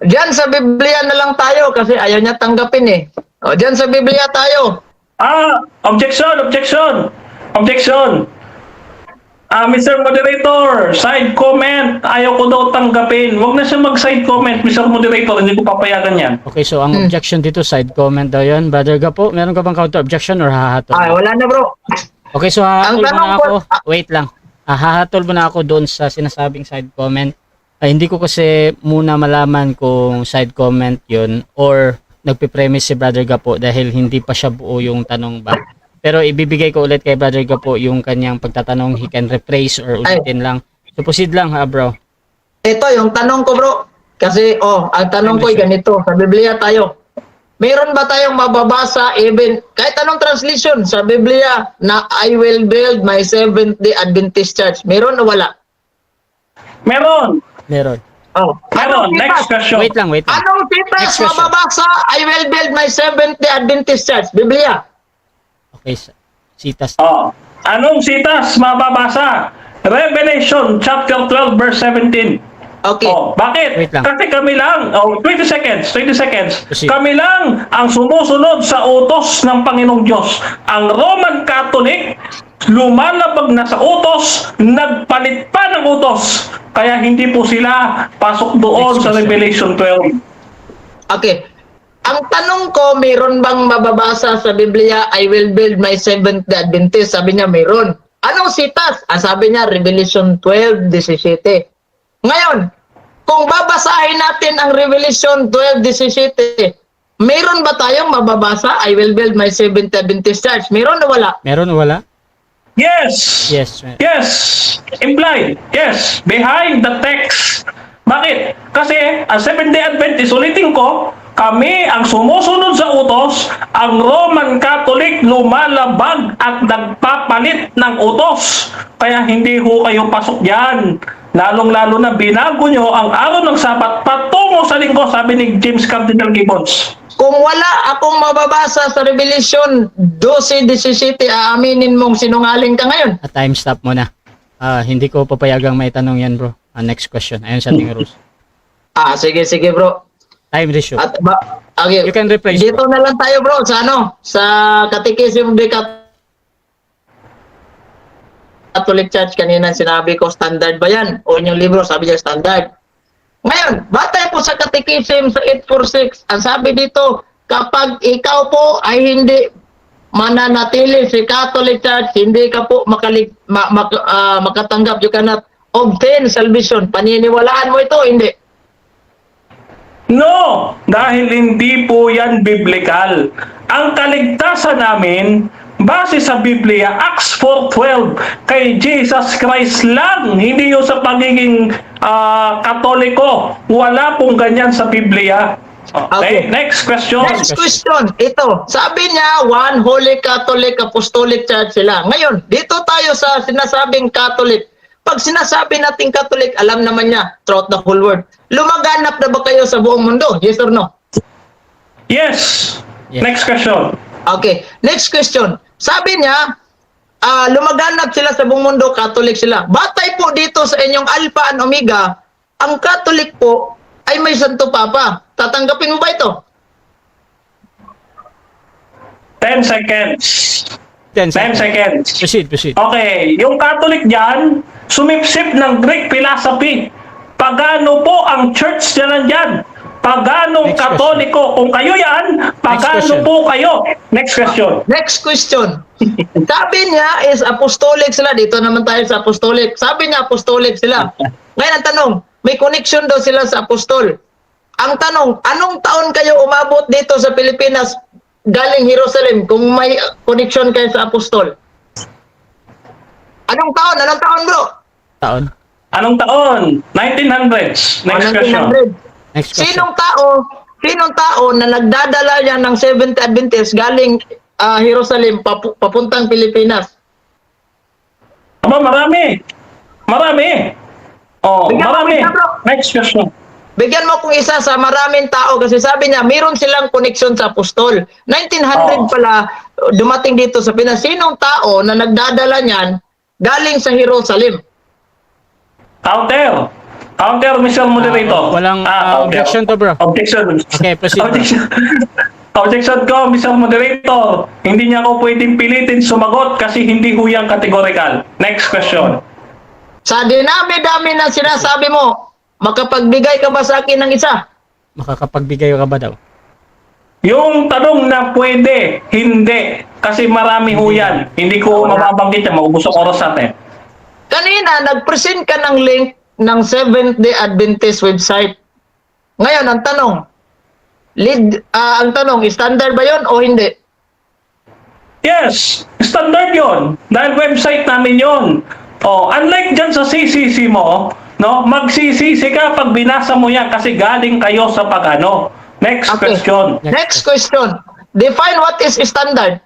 Speaker 2: Diyan sa Biblia na lang tayo kasi ayaw niya tanggapin eh. O, diyan sa Biblia tayo.
Speaker 3: Objection. Mr. Moderator, side comment. Ayaw ko daw tanggapin. Huwag na siya mag-side comment, Mr. Moderator. Hindi ko papayagan yan.
Speaker 1: Okay, so ang objection dito, side comment daw yun. Brother Gapo, meron ka bang counter objection or hahatol?
Speaker 2: Ay, wala na bro.
Speaker 1: Okay, so hahatol
Speaker 2: Ang
Speaker 1: muna
Speaker 2: tanong
Speaker 1: ako.
Speaker 2: ko-
Speaker 1: Wait lang. Hahatol muna ako doon sa sinasabing side comment. Hindi ko kasi muna malaman kung side comment yun or nagpipremise si Brother Gapo dahil hindi pa siya buo yung tanong ba. Pero ibibigay ko ulit kay Brother Gapo yung kanyang pagtatanong. He can rephrase or ulitin lang. So proceed lang ha bro.
Speaker 2: Ito yung tanong ko bro. Kasi ang tanong ko ay ganito. Sa Biblia tayo. Meron ba tayong mababasa even kahit anong translation sa Biblia na I will build my Seventh-day Adventist Church? Meron o wala?
Speaker 3: Meron.
Speaker 1: Meron.
Speaker 3: Meron. Next question.
Speaker 1: Wait lang.
Speaker 2: Anong
Speaker 1: Next
Speaker 2: titas
Speaker 1: question.
Speaker 2: mababasa I will build my Seventh-day Adventist Church? Biblia.
Speaker 1: Okay, sitas.
Speaker 3: Anong sitas mababasa? Revelation chapter 12 verse 17.
Speaker 2: Okay.
Speaker 3: Bakit?
Speaker 1: Wait lang.
Speaker 3: Kasi kami lang, 20 seconds.
Speaker 1: Proceed.
Speaker 3: Kami lang ang sumusunod sa utos ng Panginoong Diyos. Ang Roman Catholic, lumalabag na sa utos, nagpalit pa ng utos. Kaya hindi po sila pasok doon
Speaker 1: Next
Speaker 3: sa
Speaker 1: question.
Speaker 3: Revelation 12.
Speaker 2: Okay. Ang tanong ko, meron bang mababasa sa Biblia, I will build my Seventh-day Adventist? Sabi niya, meron. Anong sitas? Sabi niya, Revelation 12:17. Ngayon, kung babasahin natin ang Revelation 12:17, meron ba tayong mababasa, I will build my Seventh-day Adventist Church? Meron o wala?
Speaker 1: Meron o wala?
Speaker 3: Yes.
Speaker 1: Yes. meron.
Speaker 3: Yes. Implied. Yes. Behind the text. Bakit? Kasi ang Seventh-day Adventist, ulitin ko, kami ang sumusunod sa utos, ang Roman Catholic lumalabag at nagpapalit ng utos. Kaya hindi ho kayo pasok dyan. Lalong-lalo na binago nyo ang araw ng Sabat patungo sa linggo, sabi ni James Cardinal Gibbons.
Speaker 2: Kung wala akong mababasa sa Revelation 12:17, aaminin mong sinungaling ka ngayon.
Speaker 1: Time stop muna. Hindi ko papayagang may tanong yan bro. Next question. Ayon sa ating rules.
Speaker 2: Sige bro.
Speaker 1: Time ratio.
Speaker 2: At okay.
Speaker 1: You can replace,
Speaker 2: Dito na lang tayo bro sa sa Catechism of the Catholic Church. Kanina sinabi ko standard ba yan? O yung libro sabi niya standard. Ngayon, batay po sa Catechism sa 846, ang sabi dito, kapag ikaw po ay hindi mananatili sa Catholic Church, hindi ka po makatanggap, you cannot obtain salvation. Paniniwalaan mo ito, hindi?
Speaker 3: No, dahil hindi po yan biblical. Ang kaligtasan namin, base sa Biblia, Acts 4:12, kay Jesus Christ lang, hindi yung sa pagiging Katoliko. Wala pong ganyan sa Biblia. Okay,
Speaker 2: Okay.
Speaker 3: next question.
Speaker 2: Next question, ito. Sabi niya, one Holy Catholic Apostolic Church sila. Ngayon, dito tayo sa sinasabing Catholic. Pag sinasabi nating Catholic, alam naman niya, throughout the whole world. Lumaganap na ba kayo sa buong mundo? Yes or no?
Speaker 3: Yes.
Speaker 1: Yes.
Speaker 3: Next question.
Speaker 2: Okay. Next question. Sabi niya, lumaganap sila sa buong mundo, Catholic sila. Batay po dito sa inyong Alpha and Omega, ang Catholic po ay may Santo Papa. Tatanggapin mo ba ito?
Speaker 3: 10 seconds.
Speaker 1: 10
Speaker 3: 10
Speaker 1: seconds.
Speaker 3: seconds.
Speaker 1: Proceed.
Speaker 3: Okay, yung Catholic dyan, sumipsip ng Greek philosophy. Pagano po ang church nila dyan? Paganong
Speaker 1: Next
Speaker 3: Katoliko. Kung kayo yan, pagano
Speaker 1: question.
Speaker 3: po kayo? Next question.
Speaker 2: Next question. Sabi niya is apostolic sila. Dito naman tayo sa apostolic. Sabi niya apostolic sila. Ngayon ang tanong, may connection daw sila sa apostol. Ang tanong, anong taon kayo umabot dito sa Pilipinas galing Jerusalem kung may connection kayo sa apostol? Anong taon? Anong taon, bro?
Speaker 1: Taon.
Speaker 3: Anong taon? 1900s. Next question.
Speaker 2: 1900.
Speaker 1: Next question.
Speaker 2: Sinong tao na nagdadala niya ng Seventh Adventist galing Jerusalem papuntang Pilipinas?
Speaker 3: Aba, marami. Marami. Oh,
Speaker 2: Bigyan mo
Speaker 3: marami.
Speaker 2: isa, bro.
Speaker 3: Next question.
Speaker 2: Bigyan mo kung isa sa maraming tao kasi sabi niya mayroon silang connection sa apostol. 1900 pala dumating dito sa Pinas. Sinong tao na nagdadala niyan galing sa Jerusalem?
Speaker 3: Counter. Counter, Mr. Moderator.
Speaker 1: Walang
Speaker 3: counter.
Speaker 1: objection to, bro.
Speaker 3: Objection.
Speaker 1: Okay, proceed, bro.
Speaker 3: Objection ko, Mr. Moderator. Hindi niya ako pwedeng pilitin sumagot kasi hindi huyang categorical. Next question.
Speaker 2: Sa dinami-dami na sinasabi mo, makapagbigay ka ba sa akin ng isa?
Speaker 1: Makakapagbigay ka ba daw?
Speaker 3: Yung tanong na pwede, hindi. Kasi marami huyan. Hindi ko mababanggit yan. Maubos ang oras natin.
Speaker 2: Kanina, nag-present ka ng link ng Seventh-day Adventist website. Ngayon, ang tanong, standard ba yon o hindi?
Speaker 3: Yes, standard yon. Dahil website namin yon. Oh, unlike dyan sa CCC mo, no, mag-CCC ka pag binasa mo yan kasi galing kayo sa pagano. Next
Speaker 2: Okay.
Speaker 3: question.
Speaker 2: Next question. Define what is standard.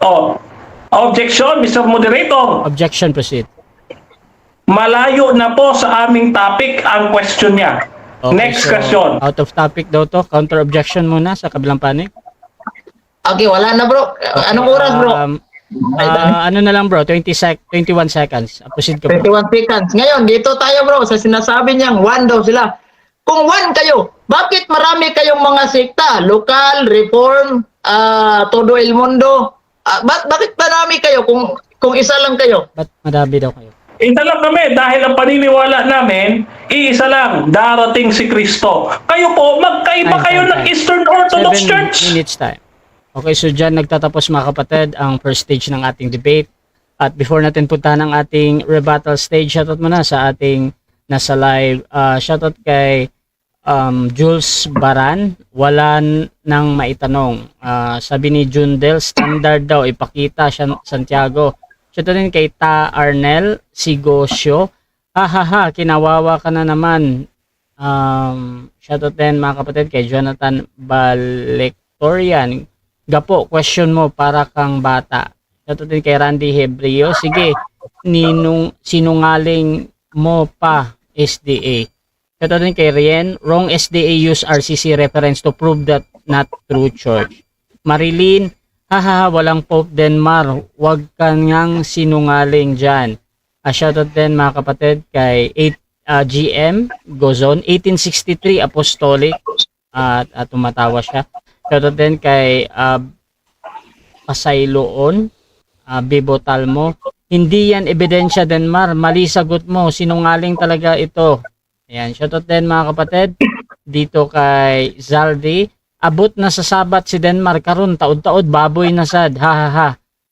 Speaker 3: Oh, objection, Mr. Moderator.
Speaker 1: Objection, proceed.
Speaker 3: Malayo na po sa aming topic ang question niya.
Speaker 1: Okay,
Speaker 3: Next
Speaker 1: so,
Speaker 3: question.
Speaker 1: Out of topic daw to. Counter objection muna sa kabilang panig.
Speaker 2: Okay, wala na bro. Anong oras bro?
Speaker 1: Ano na lang bro, 21 seconds. Proceed ka bro.
Speaker 2: 21 seconds. Ngayon, dito tayo bro sa sinasabi niyang one daw sila. Kung one kayo, bakit marami kayong mga sekta? Lokal, Reform, Todo El Mundo. Bakit marami kayo kung isa lang kayo?
Speaker 1: Ba't madami daw kayo?
Speaker 3: Isa lang kami dahil ang paniniwala namin, iisa lang, darating si Kristo. Kayo po, magkaiba kayo ng Eastern Orthodox
Speaker 1: 7
Speaker 3: Church.
Speaker 1: minutes time. Okay, so dyan nagtatapos mga kapatid ang first stage ng ating debate. At before natin puntahan ang ating rebuttal stage, shoutout muna sa ating nasa live. Shoutout kay Jules Baran. Wala nang maitanong. Sabi ni Jundel, standard daw, ipakita Santiago. Shoutout din kay Ta Arnel Sigosyo. Hahaha, kinawawa ka na naman. Shoutout din mga kapatid kay Jonathan Balectorian. Gapo, question mo para kang bata. Shoutout din kay Randy Hebreo. Sige, sinungaling mo pa SDA. Shoutout din kay Rien. Wrong SDA use RCC reference to prove that not true church. Marilyn, haha, walang Pope Denmar. Huwag ka ngang sinungaling dyan. Shoutout din mga kapatid kay GM Gozon, 1863 Apostolic. At tumatawa siya. Shoutout din kay Pasayloon, Bibo Talmo. Hindi yan ebidensya Denmar. Mali sagot mo. Sinungaling talaga ito. Ayan. Shoutout din mga kapatid. Dito kay Zaldi. Abot na sa sabat si Denmar karon taod-taod baboy na sad. Ha ha ha.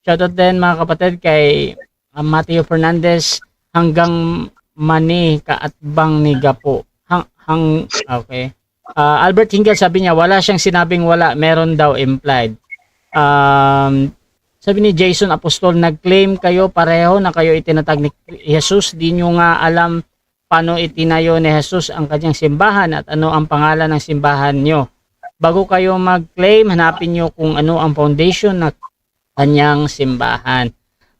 Speaker 1: Shoutout din mga kapatid kay Mateo Fernandez. Hanggang mani kaatbang ni Gapo. Okay. Albert Hingal sabi niya wala siyang sinabing wala, meron daw implied. Sabi ni Jason Apostol, nag-claim kayo pareho na kayo itinatag ni Jesus, di nyo nga alam paano itinayo ni Jesus ang kanyang simbahan at ano ang pangalan ng simbahan nyo. Bago kayo mag-claim, hanapin nyo kung ano ang foundation ng kanyang simbahan.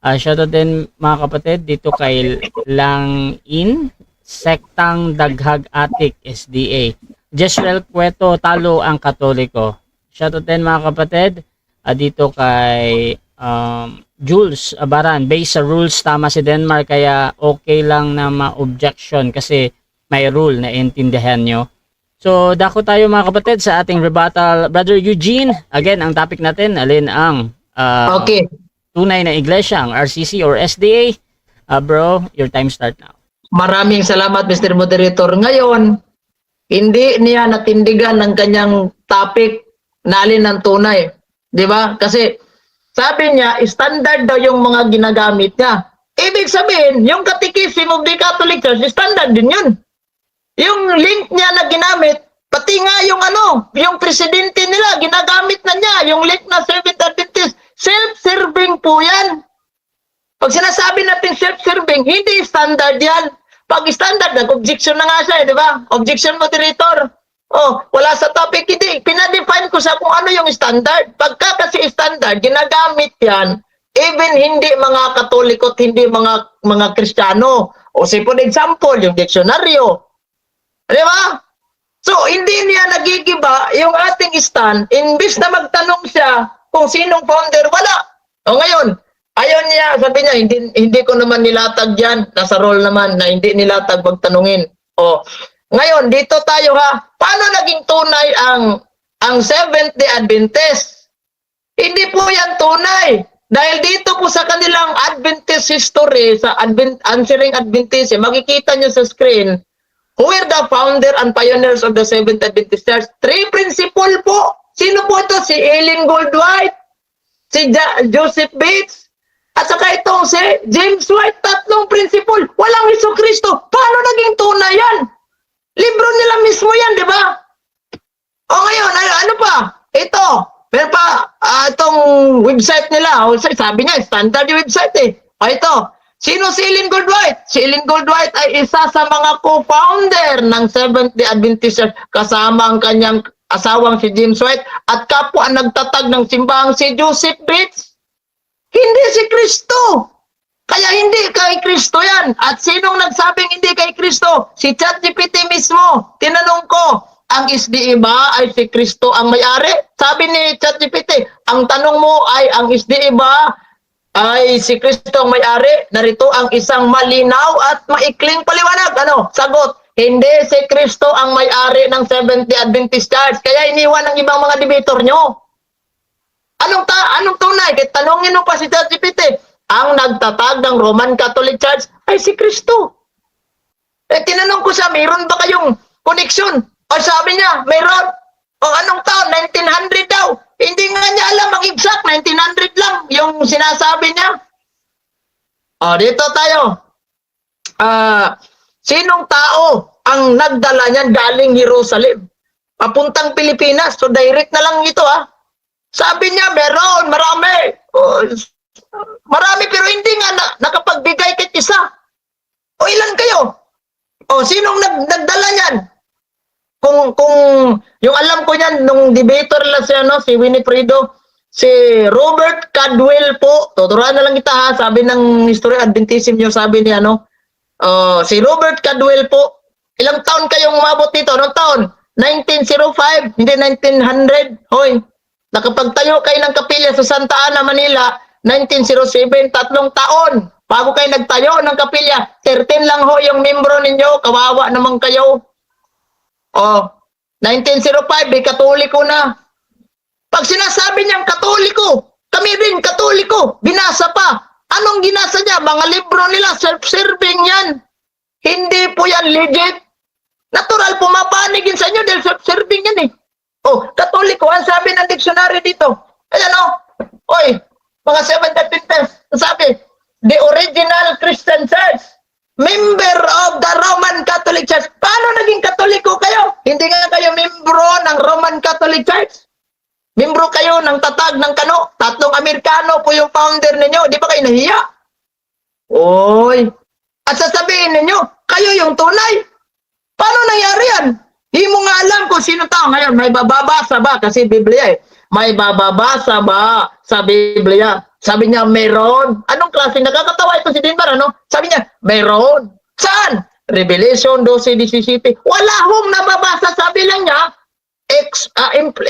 Speaker 1: Shoutout din mga kapatid dito kay Langin, Sektang Daghag Atik, SDA. Jezreel Cueto, talo ang Katoliko. Shoutout din mga kapatid dito kay Jules Abaran, based sa rules tama si Denmark kaya okay lang na ma-objection kasi may rule na intindihan nyo. So dako tayo mga kapatid sa ating rebuttal. Brother Eugene, again ang topic natin, alin ang
Speaker 2: Okay.
Speaker 1: tunay na iglesia, ang RCC or SDA? Bro, your time start now.
Speaker 2: Maraming salamat, Mr. Moderator. Ngayon, hindi niya natindigan ng kanyang topic na alin ng tunay. Di ba? Kasi sabi niya, standard daw yung mga ginagamit niya. Ibig sabihin, yung Catechism of the Catholic Church, standard din yun. Yung link niya na ginamit, pati nga yung yung presidente nila, ginagamit na niya, yung link na Seventh Adventist, self-serving po yan. Pag sinasabi natin self-serving, hindi standard yan. Pag standard, nag-objection na nga siya, di ba? Objection moderator. Oh, wala sa topic, hindi. Pinadefine ko sa kung ano yung standard. Pagka kasi standard, ginagamit yan, even hindi mga Katoliko at hindi mga Kristiyano. O say for example, yung diksyonaryo. Di ba? So, hindi niya nagigiba yung ating stand, imbis na magtanong siya kung sinong founder, wala. O ngayon, ayaw niya, sabi niya, hindi ko naman nilatag yan. Nasa role naman na hindi nilatag magtanungin. O, ngayon, dito tayo ha. Paano naging tunay ang Seventh-day Adventist? Hindi po yan tunay. Dahil dito po sa kanilang Adventist history, sa Answering Adventism, makikita nyo sa screen, who were the founder and pioneers of the Seventh Adventist Church? 3 principle po. Sino po ito? Si Ellen Goldwhite, si Joseph Bates, at saka itong si James White. 3 principle. Walang Jesucristo. Paano naging tunay yan? Libro nila mismo yan, di ba? O ngayon, ano pa? Ito. Pero pa, itong website nila. Sabi niya, standard yung website eh. O ito. Sino si Ellen Goldwhite? Si Ellen Goldwhite ay isa sa mga co-founder ng Seventh-day Adventist Church kasama ang kanyang asawang si James White at kapwa ang nagtatag ng simbahang si Joseph Bates. Hindi si Kristo. Kaya hindi kay Kristo yan. At sinong nagsabing hindi kay Kristo? Si ChatGPT mismo. Tinanong ko, ang SDA ba ay si Kristo ang may-ari? Sabi ni ChatGPT, ang tanong mo ay ang SDA ba ay si Kristo ang may-ari? Narito ang isang malinaw at maikling paliwanag. Ano? Sagot, hindi si Kristo ang may-ari ng Seventh-day Adventist Church. Kaya iniwan ng ibang mga debator nyo. Anong tunay? Tanongin mo pa si ChatGPT. Ang nagtatag ng Roman Catholic Church ay si Kristo. Tinanong ko siya, mayroon ba kayong connection? O sabi niya, mayroon. O anong taon? 1900 daw. Hindi nga niya alam ang exact, 1900 lang yung sinasabi niya. O, dito tayo. Sinong tao ang nagdala niyan galing Jerusalem? Papuntang Pilipinas. So, direct na lang ito Sabi niya, meron, marami. Marami pero hindi nga nakapagbigay kahit isa. O ilan kayo? O sinong nagdala niyan? Kung yung alam ko niyan nung debater lang si Winifredo, si Robert Cadwell po. Tuturuan na lang kita sabi ng History Adventism yung sabi niya si Robert Cadwell po. Ilang taon kayong umabot dito? Anong taon? 1905, hindi 1900. Hoy, nakapagtayo kayo ng kapilya sa Santa Ana, Manila, 1907, 3 taon. Bago kayo nagtayo ng kapilya, 13 lang ho yung membro ninyo. Kawawa naman kayo. 1905, Katoliko na. Pag sinasabi niyang Katoliko, kami rin Katoliko, binasa pa. Anong ginasa niya? Mga libro nila, self-serving yan. Hindi po yan legit. Natural, pumapanigin sa inyo dahil self-serving yan eh. Katoliko, ang sabi ng dictionary dito. Ayan oy, mga Seventh Adventist, sabi, the original Christian Church, member of the Roman Catholic Church. Paano naging Katoliko kayo? Hindi nga kayo membro ng Roman Catholic Church. Membro kayo ng tatag ng kano. 3 Amerikano po yung founder ninyo. Di ba kayo nahiya? Oy. At sasabihin ninyo, kayo yung tunay. Paano nangyari yan? Hindi mo nga alam kung sino tao. Ngayon, may bababasa ba? Kasi Biblia eh. May bababasa ba sa Biblia? Sabi niya, meron. Anong klase? Nakakatawa ito si Dinbar, ano? Sabi niya, meron. Saan? Revelation 12:17. Wala hong nababasa. Sabi lang niya,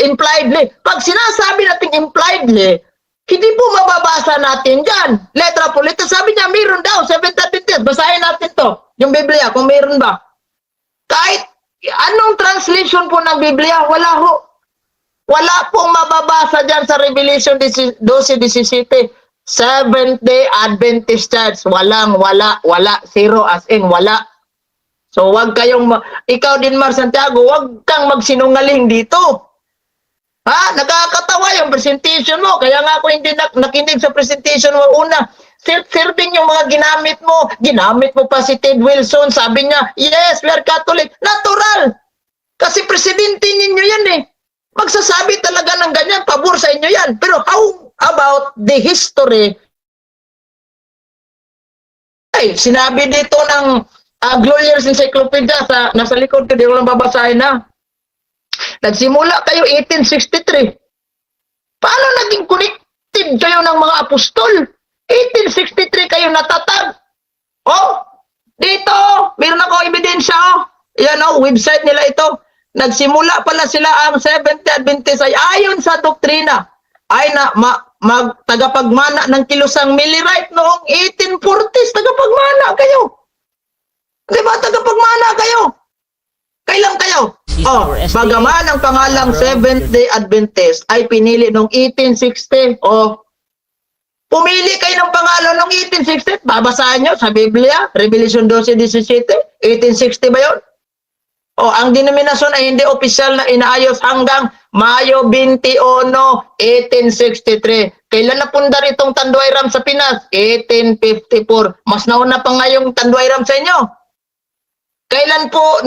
Speaker 2: impliedly. Pag sinasabi natin impliedly, hindi po mababasa natin dyan. Letra po, letra. Sabi niya, meron daw. 7:10. Basahin natin to. Yung Biblia, kung meron ba. Kahit anong translation po ng Biblia, wala ho. Wala pong mababasa dyan sa Revelation 12:17. Seventh-day Adventist Church. Walang, wala. Zero as in, wala. So, wag kayong, ikaw din, Mar Santiago, wag kang magsinungaling dito. Ha? Nakakatawa yung presentation mo. Kaya nga ako hindi nakinig sa presentation mo una. Self-serving yung mga ginamit mo. Ginamit mo pa si Ted Wilson. Sabi niya, yes, we are Catholic. Natural. Kasi presidente ninyo yan eh. Magsasabi talaga ng ganyan, pabor sa inyo yan. Pero how about the history? Ay, sinabi dito ng Glorious Encyclopedia sa nasa likod ko, di ko lang babasahin na. Nagsimula kayo 1863. Paano naging connected kayo ng mga apostol? 1863 kayo natatag. Oh, dito, meron ako ebidensya. Oh. Yan oh, website nila ito. Nagsimula pala sila ang Seventh-day Adventist ay ayon sa doktrina ay na tagapagmana ng kilusang Millerite noong 1840s. Tagapagmana kayo. Di ba tagapagmana kayo? Kailan kayo? Oh, bagaman ang pangalang Seventh-day Adventist ay pinili noong 1860. Oh, pumili kayo ng pangalan noong 1860. Babasahin nyo sa Biblia, Revelation 12:17. 1860 ba yun? Oh, ang denominasyon ay hindi opisyal na inaayos hanggang Mayo 21, 1863. Kailan napundar itong Tanduay-Ram sa Pinas? 1854. Mas nauna pa nga yung Tanduay-Ram sa inyo. Kailan po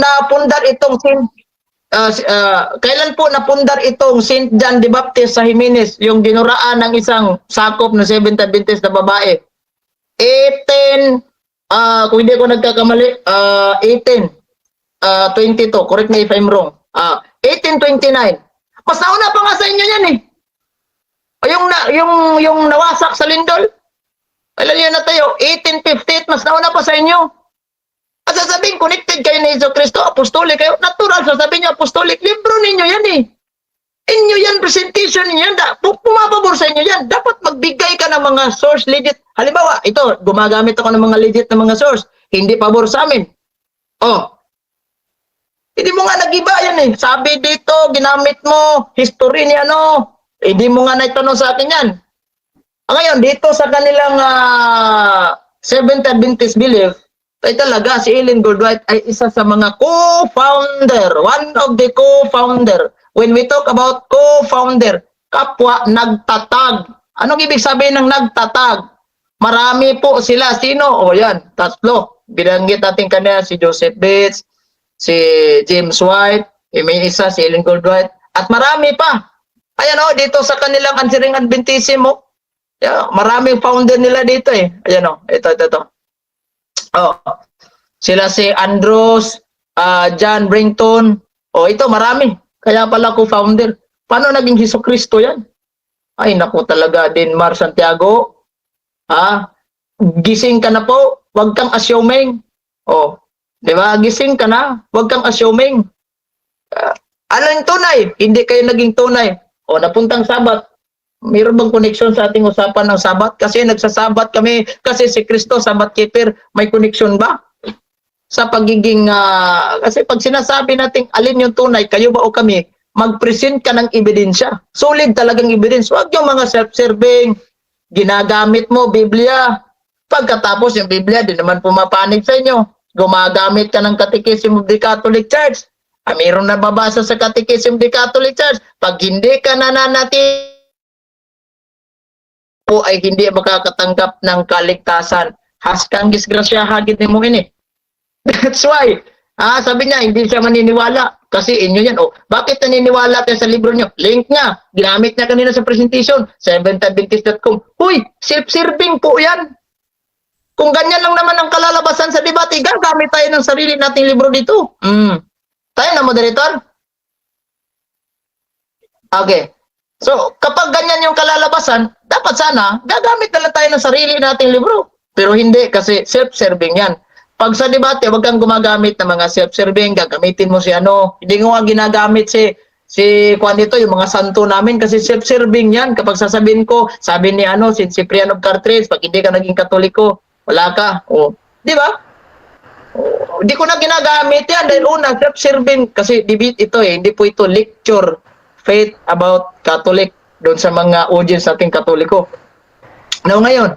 Speaker 2: napundar itong St. John the Baptist sa Jimenez, yung ginuraan ng isang sakop na Seventh Adventist na babae? kung hindi ko nagkakamali, 1822, correct me if I'm wrong. 1829. Mas nauna pa nga sa inyo yan eh. Yung nawasak sa lindol. Kailan yun na tayo? 1858, mas nauna pa sa inyo. At sasabihin, connected kayo ni Jesu Cristo, apostolic kayo. Natural, sasabihin niyo, apostolic. Libro ninyo yan eh. Inyo yan, presentation ninyo yan. Pumapabor sa inyo yan. Dapat magbigay ka ng mga source legit. Halimbawa, ito, gumagamit ako ng mga legit na mga source. Hindi pabor sa amin. Oh. Hindi mo nga nag-iba yan eh. Sabi dito, ginamit mo, history ni ano. Hindi mo nga naitanong sa akin yan. Ngayon, dito sa kanilang Seventh Adventist belief, ay talaga si Ellen Goldwhite ay isa sa mga co-founder, one of the co-founder. When we talk about co-founder, kapwa nagtatag. Anong ibig sabihin ng nagtatag? Marami po sila. Sino? O yan, tatlo. Binanggit natin kanina si Joseph Bates, si James White, may isa si Ellen Goldwhite, at marami pa. Ayan o, dito sa kanilang Answering Adventism mo. Yeah, maraming founder nila dito eh. Ayan o, ito. Oh, sila si Andros, John Brington. Oh, ito marami. Kaya pala ko founder. Paano naging Hesus Kristo yan? Ay, naku talaga din, Mar Santiago. Gising ka na po. Huwag kang assuming. Oh, di ba? Gising ka na. Huwag kang assuming. Ano yung tunay? Hindi kayo naging tunay. O, napuntang Sabat. Mayroon bang connection sa ating usapan ng Sabat? Kasi nagsasabat kami. Kasi si Kristo, Sabat keeper, may connection ba? Sa pagiging, kasi pag sinasabi natin alin yung tunay, kayo ba o kami, mag-present ka ng ebidensya. Solid talagang evidence. Huwag yung mga self-serving, ginagamit mo, Biblia. Pagkatapos yung Biblia, di naman pumapanig sa inyo. Gumagamit ka ng Catechism of the Catholic Church. Mayroon na babasa sa Catechism of the Catholic Church. Pag hindi ka nananatili, po ay hindi makakatanggap ng kaligtasan. Haskang disgrasya hagit ni mo ini. That's why, sabi niya, hindi siya maniniwala. Kasi inyo yan. Oh, bakit naniniwala tayo sa libro niyo? Link niya. Ginamit niya kanina sa presentation. 7adventist.com. Huy, self-serving po yan. kung ganyan lang naman ang kalalabasan sa debate, gagamit tayo ng sarili nating libro dito. Tayo na, moderator? Okay. So, kapag ganyan yung kalalabasan, dapat sana, gagamit na lang tayo ng sarili nating libro. Pero hindi, kasi self-serving yan. Pag sa debate, wag kang gumagamit ng mga self-serving, gagamitin mo si ano. Hindi ko nga ginagamit si Juan dito, yung mga santo namin, kasi self-serving yan. Kapag sasabihin ko, sabi ni ano, si Cipriano Cartres, pag hindi ka naging Katoliko, wala ka. O, di ba? Hindi ko na ginagamit yan dahil una, self-serving, kasi debate ito hindi po ito lecture, faith about Catholic, doon sa mga audience nating Katoliko. Now ngayon,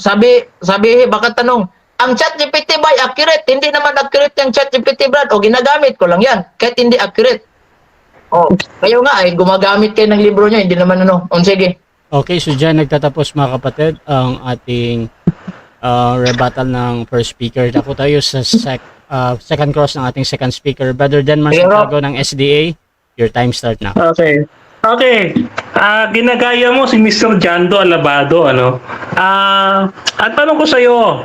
Speaker 2: sabi, baka tanong, ang ChatGPT ba ay accurate? Hindi naman accurate yung ChatGPT, Brad. O ginagamit ko lang yan, kahit hindi accurate. O, kayo nga ay gumagamit kayo ng libro nyo, hindi naman ano. O, sige.
Speaker 1: Okay, so dyan nagtatapos mga kapatid ang ating rebuttal ng first speaker. Ako tayo sa second cross ng ating second speaker. Brother Denmar Santiago ng SDA, your time start na.
Speaker 3: Okay. Ginagaya mo si Mr. Jando Alabado, ano? At tanong ko sa'yo,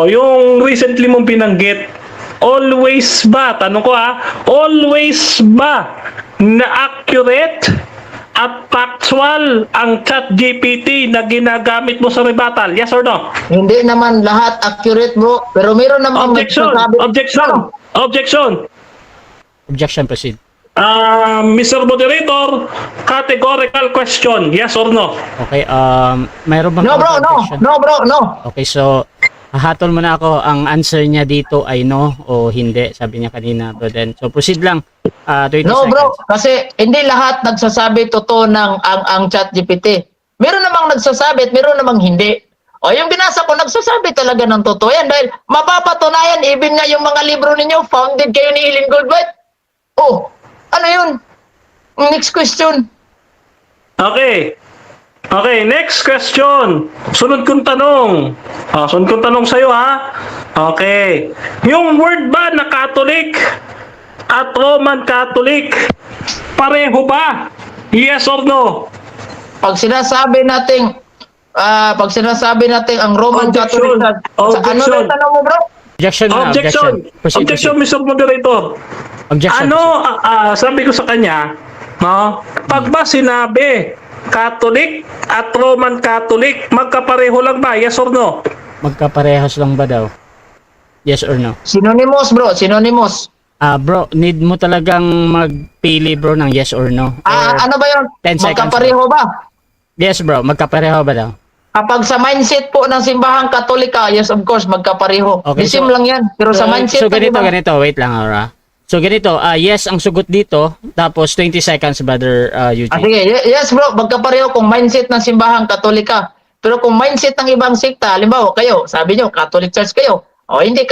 Speaker 3: yung recently mong binanggit, always ba, tanong ko always ba na accurate at factual ang ChatGPT na ginagamit mo sa rebuttal? Yes or no?
Speaker 2: Hindi naman lahat accurate, bro. Pero meron naman
Speaker 3: Objection.
Speaker 1: Proceed.
Speaker 3: Mr. Moderator, categorical question, yes or no?
Speaker 1: Okay, mayroon bang
Speaker 2: No, bro,
Speaker 1: objection?
Speaker 2: no.
Speaker 1: Okay, so hahatol mo na ako. Ang answer niya dito ay no o hindi, sabi niya kanina, bro. Then, so proceed lang. 20
Speaker 2: No,
Speaker 1: seconds.
Speaker 2: bro, kasi hindi lahat nagsasabi totoo ng ang ChatGPT. Meron namang nagsasabi at meron namang hindi. O yung binasa ko, nagsasabi talaga ng totoo yan dahil mapapatunayan, even nga yung mga libro ninyo, founded kayo ni Helen Goldwhite. Oh, ano yun? Next question.
Speaker 3: Okay, next question. Sunod kong tanong. Sunod kong tanong sa'yo, Okay. Yung word ba na Catholic at Roman Catholic, pareho ba? Yes or no?
Speaker 2: Pag sinasabi nating ang Roman
Speaker 3: Objection.
Speaker 2: Catholic, ano na yung tanong mo, bro?
Speaker 1: Objection. Proceed.
Speaker 3: Objection, Mr. Moderator.
Speaker 1: Objection.
Speaker 3: Sabi ko sa kanya, pag ba sinabi Catholic at Roman Catholic, magkapareho lang ba? Yes or no?
Speaker 1: Magkaparehas lang ba daw? Yes or no?
Speaker 2: Synonymous, bro. Synonymous.
Speaker 1: Bro, need mo talagang magpili, bro, ng yes or no. Or
Speaker 2: Ano ba yun?
Speaker 1: 10 seconds,
Speaker 2: Magkapareho ba?
Speaker 1: yes, bro, magkapareho ba daw?
Speaker 2: Kapag sa mindset po ng simbahang Katolika, yes, of course, magkapareho.
Speaker 1: Okay,
Speaker 2: Isim
Speaker 1: so-
Speaker 2: lang yan. Pero sa mindset
Speaker 1: So
Speaker 2: ng iba-
Speaker 1: ganito, wait lang, Aura. So ganito, yes ang sugot dito, tapos 20 seconds, brother Eugene.
Speaker 2: sige, yes bro, magkapareho kung mindset ng simbahang Katolika. Pero kung mindset ng ibang sikta, halimbawa kayo, sabi nyo, Catholic Church kayo, hindi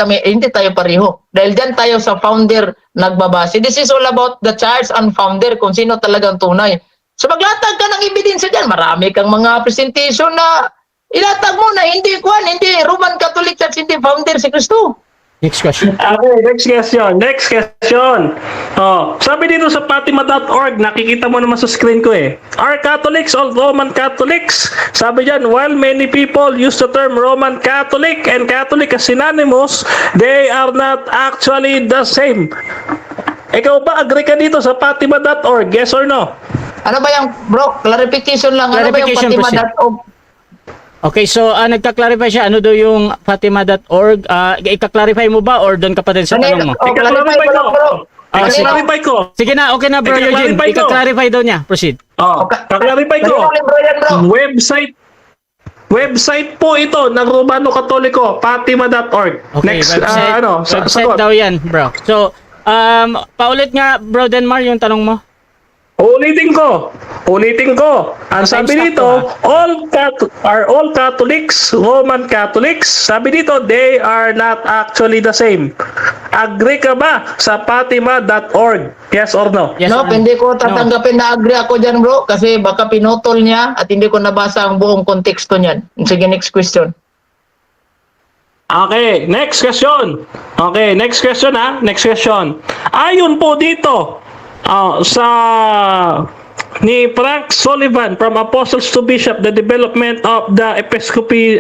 Speaker 2: tayo pareho. Dahil dyan tayo sa founder nagbabase. This is all about the church and founder, kung sino talagang tunay. So maglatag ka ng ebidensya dyan. Marami kang mga presentation na ilatag mo na hindi Roman Catholic Church, hindi founder si Kristo.
Speaker 1: Next question.
Speaker 3: Okay, next question. Sabi dito sa Fatima.org, nakikita mo naman sa screen ko Are Catholics all Roman Catholics? Sabi dyan, while many people use the term Roman Catholic and Catholic as synonymous, they are not actually the same. Ikaw ba, agree ka dito sa Fatima.org? Yes or no?
Speaker 2: Ano ba yung, bro, clarification lang. Ano ba yung
Speaker 1: Clarification,
Speaker 2: Fatima.org?
Speaker 1: Okay, so nagka-clarify siya, ano daw yung Fatima.org? Ika-clarify mo ba or doon ka pa din sa tanong mo?
Speaker 2: Clarify ko lang, bro.
Speaker 1: sige.
Speaker 3: Clarify ko.
Speaker 1: Sige na, okay na, bro Eugene.
Speaker 3: Ika-clarify ko.
Speaker 1: Ika-clarify daw niya. Proceed.
Speaker 3: Clarify ko.
Speaker 2: Libro yan, bro.
Speaker 3: Website po ito ng Romano Katoliko, Fatima.org.
Speaker 1: Okay,
Speaker 3: Next,
Speaker 1: website
Speaker 3: sagot.
Speaker 1: daw yan, bro. So, paulit nga, bro Denmar, yung tanong mo.
Speaker 3: Ulitin ko. Ang sabi
Speaker 1: Time
Speaker 3: dito,
Speaker 1: stop
Speaker 3: all Catholics, Roman Catholics, sabi dito, they are not actually the same. Agree ka ba sa Fatima.org? Yes or no?
Speaker 1: Yes
Speaker 2: No,
Speaker 1: or
Speaker 2: hindi ko tatanggapin na agree ako dyan, bro. Kasi baka pinutol niya at hindi ko nabasa ang buong konteksto niyan. Sige, next question.
Speaker 3: Okay, next question. Next question. Ayon po dito sa ni Frank Sullivan from Apostles to Bishop, the development of the episcopacy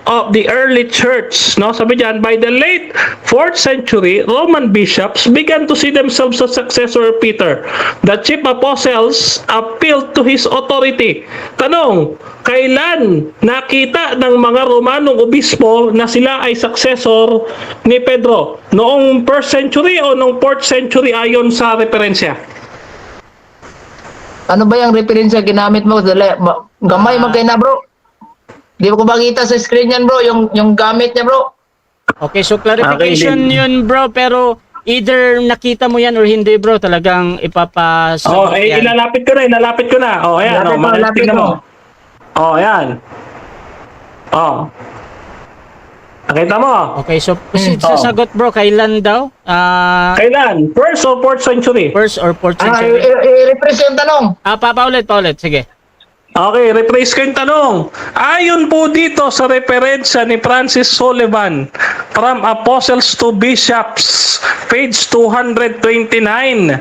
Speaker 3: of the early church. No, sabi diyan, by the late 4th century, Roman bishops began to see themselves as successor of Peter. The chief apostles appealed to his authority. Tanong, kailan nakita ng mga Romanong obispo na sila ay successor ni Pedro? Noong 1st century o noong 4th century ayon sa referensya?
Speaker 2: Ano ba yung referensya ginamit mo? Gamay magkay na, bro. Di ko makita sa screen yan, bro, yung gamit niya, bro.
Speaker 1: Okay, so clarification
Speaker 3: Okay,
Speaker 1: yun, bro, pero either nakita mo yan or hindi, bro, talagang ipapasagot yan.
Speaker 3: Ilalapit ko na. Oh, ayan,
Speaker 2: Lapit
Speaker 3: tingnan
Speaker 2: mo.
Speaker 3: mo. Oh, ayan. Oh. Nakita mo?
Speaker 1: Okay, so proceed sa
Speaker 3: Oh.
Speaker 1: sagot, bro. Kailan daw?
Speaker 3: Kailan? 1st or 4th century?
Speaker 1: First or 4th
Speaker 2: Ah,
Speaker 1: century?
Speaker 2: i-represent tanong.
Speaker 1: Paulit. Sige.
Speaker 3: Okay, rephrase ko yung tanong. Ayon po dito sa referensya ni Francis Sullivan from Apostles to Bishops, page 229.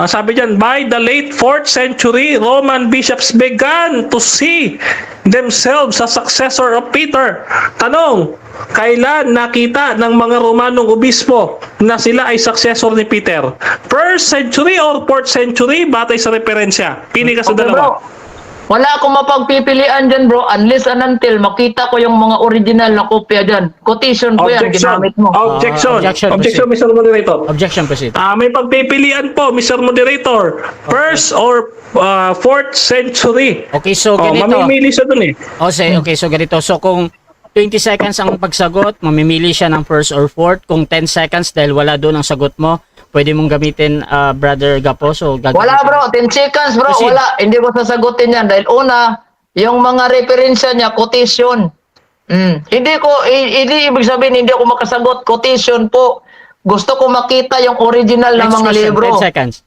Speaker 3: Sabi dyan, by the late 4th century, Roman bishops began to see themselves as successor of Peter. Tanong, kailan nakita ng mga Romanong obispo na sila ay successor ni Peter? 1st century or 4th century batay sa referensya? Pili ka sa
Speaker 2: Okay,
Speaker 3: dalawa.
Speaker 2: bro. Wala akong mapagpipilian dyan, bro, unless and until makita ko yung mga original na kopya dyan. Quotation ko yan, ginamit mo.
Speaker 3: Objection,
Speaker 1: Objection,
Speaker 3: Mr. Moderator.
Speaker 1: Objection, proceed.
Speaker 3: May pagpipilian po, Mr. Moderator. 1st or 4th century.
Speaker 1: Okay, so ganito.
Speaker 3: Mamimili siya dun eh.
Speaker 1: Okay, so ganito. So kung 20 seconds ang pagsagot, mamimili siya ng 1st or 4th. Kung 10 seconds dahil wala doon ang sagot mo, pwede mong gamitin, Brother Gapo. So,
Speaker 2: Wala, bro. 10 seconds, bro.
Speaker 1: Proceed.
Speaker 2: Wala. Hindi ko sasagutin yan. Dahil una, yung mga referensya niya, quotation. Hindi ibig sabihin, hindi ako makasagot. Quotation po. Gusto ko makita yung original na
Speaker 1: Next
Speaker 2: mga
Speaker 1: question,
Speaker 2: libro.
Speaker 1: 10 seconds.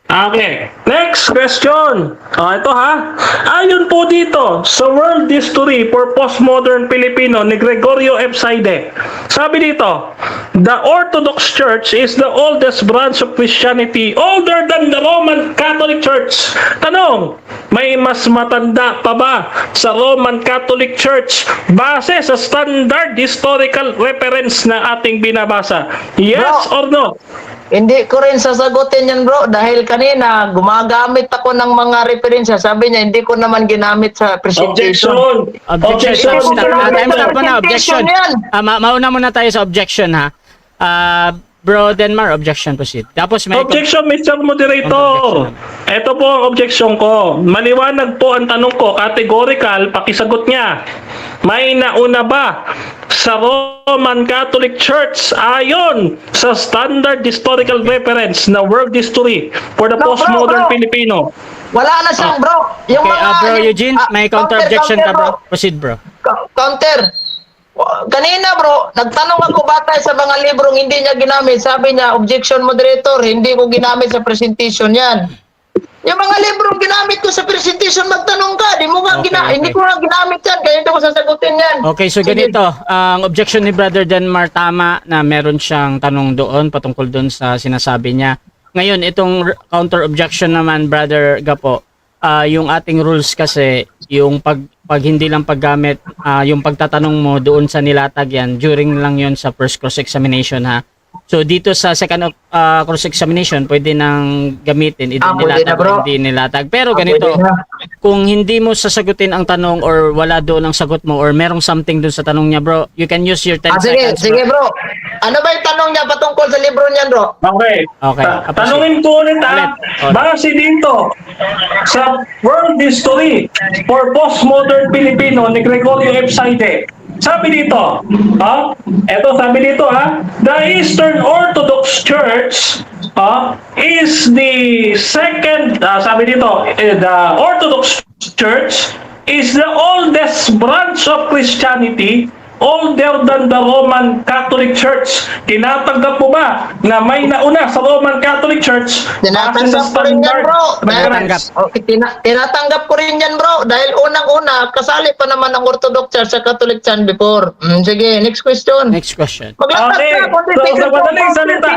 Speaker 3: Okay. Next question. Ito ha. Ayon po dito sa World History for Postmodern Filipino ni Gregorio F. Saide. Sabi dito, the Orthodox Church is the oldest branch of Christianity, older than the Roman Catholic Church. Tanong, may mas matanda pa ba sa Roman Catholic Church base sa standard historical reference na ating binabasa? Yes or no?
Speaker 2: Hindi ko rin sasagutin yan, bro. Dahil kanina, gumagamit ako ng mga referensya. Sabi niya, hindi ko naman ginamit sa presentation.
Speaker 1: Objection.
Speaker 3: Objection.
Speaker 1: Time stop mo na. Objection.
Speaker 2: Yan.
Speaker 1: Mauna muna tayo sa objection, ha? Bro Denmar, objection, proceed. Tapos may...
Speaker 3: Objection, Mr. Moderator. Ito po ang objection ko. Maliwanag po ang tanong ko. Categorical, pakisagot niya. May nauna ba sa Roman Catholic Church ayon sa standard historical reference na world history for the
Speaker 2: No,
Speaker 3: postmodern
Speaker 2: bro.
Speaker 3: Filipino?
Speaker 2: Wala na siyang, bro. Yung
Speaker 1: Okay,
Speaker 2: mga...
Speaker 1: bro Eugene, may counter-objection ka, bro.
Speaker 2: bro.
Speaker 1: Proceed, bro.
Speaker 2: Counter. Kanina, bro, nagtanong ako batay sa mga librong hindi niya ginamit. Sabi niya, objection moderator, hindi ko ginamit sa presentation yan. Yung mga librong ginamit ko sa presentation, magtanong ka. Di mo nga
Speaker 1: Okay,
Speaker 2: Hindi
Speaker 1: okay.
Speaker 2: ko nga ginamit yan. Kaya hindi ko sasagutin yan.
Speaker 1: Okay, so
Speaker 2: Sige.
Speaker 1: ganito. Ang objection ni Brother Denmar, tama na meron siyang tanong doon patungkol doon sa sinasabi niya. Ngayon, itong counter-objection naman, Brother Gapo, yung ating rules kasi, yung pag hindi lang paggamit, yung pagtatanong mo doon sa nilatag yan, during lang yon sa first cross-examination, ha? So dito sa second cross-examination, pwede nang gamitin,
Speaker 2: pwede
Speaker 1: nilatag
Speaker 2: na, bro.
Speaker 1: o hindi nilatag. Pero ganito,
Speaker 2: Pwede na.
Speaker 1: kung hindi mo sasagutin ang tanong or wala doon ang sagot mo or merong something doon sa tanong niya, bro, you can use your 10
Speaker 2: Sige,
Speaker 1: seconds,
Speaker 2: sige, bro. Ano ba yung tanong niya patungkol sa libro niyan, bro?
Speaker 3: Okay.
Speaker 1: Okay.
Speaker 3: Tanungin ko ulit
Speaker 1: Ulit.
Speaker 3: base dito sa world history for postmodern Filipino ni Gregorio F. Saide. Sabi dito, eto sabi dito the Eastern Orthodox Church is the second, sabi dito, the Orthodox Church is the oldest branch of Christianity, older than the Roman Catholic Church. Tinatanggap mo ba na may nauna sa Roman Catholic Church?
Speaker 2: Tinatanggap ko rin yan, bro.
Speaker 1: Tinatanggap.
Speaker 2: Okay, tinatanggap ko rin yan, bro. Dahil unang-una, kasali pa naman ang Orthodox Church sa Catholic Church before. Sige, next question.
Speaker 1: Next question.
Speaker 2: Maglatag
Speaker 3: Okay.
Speaker 2: ka, kung
Speaker 3: So, sa madaling salita.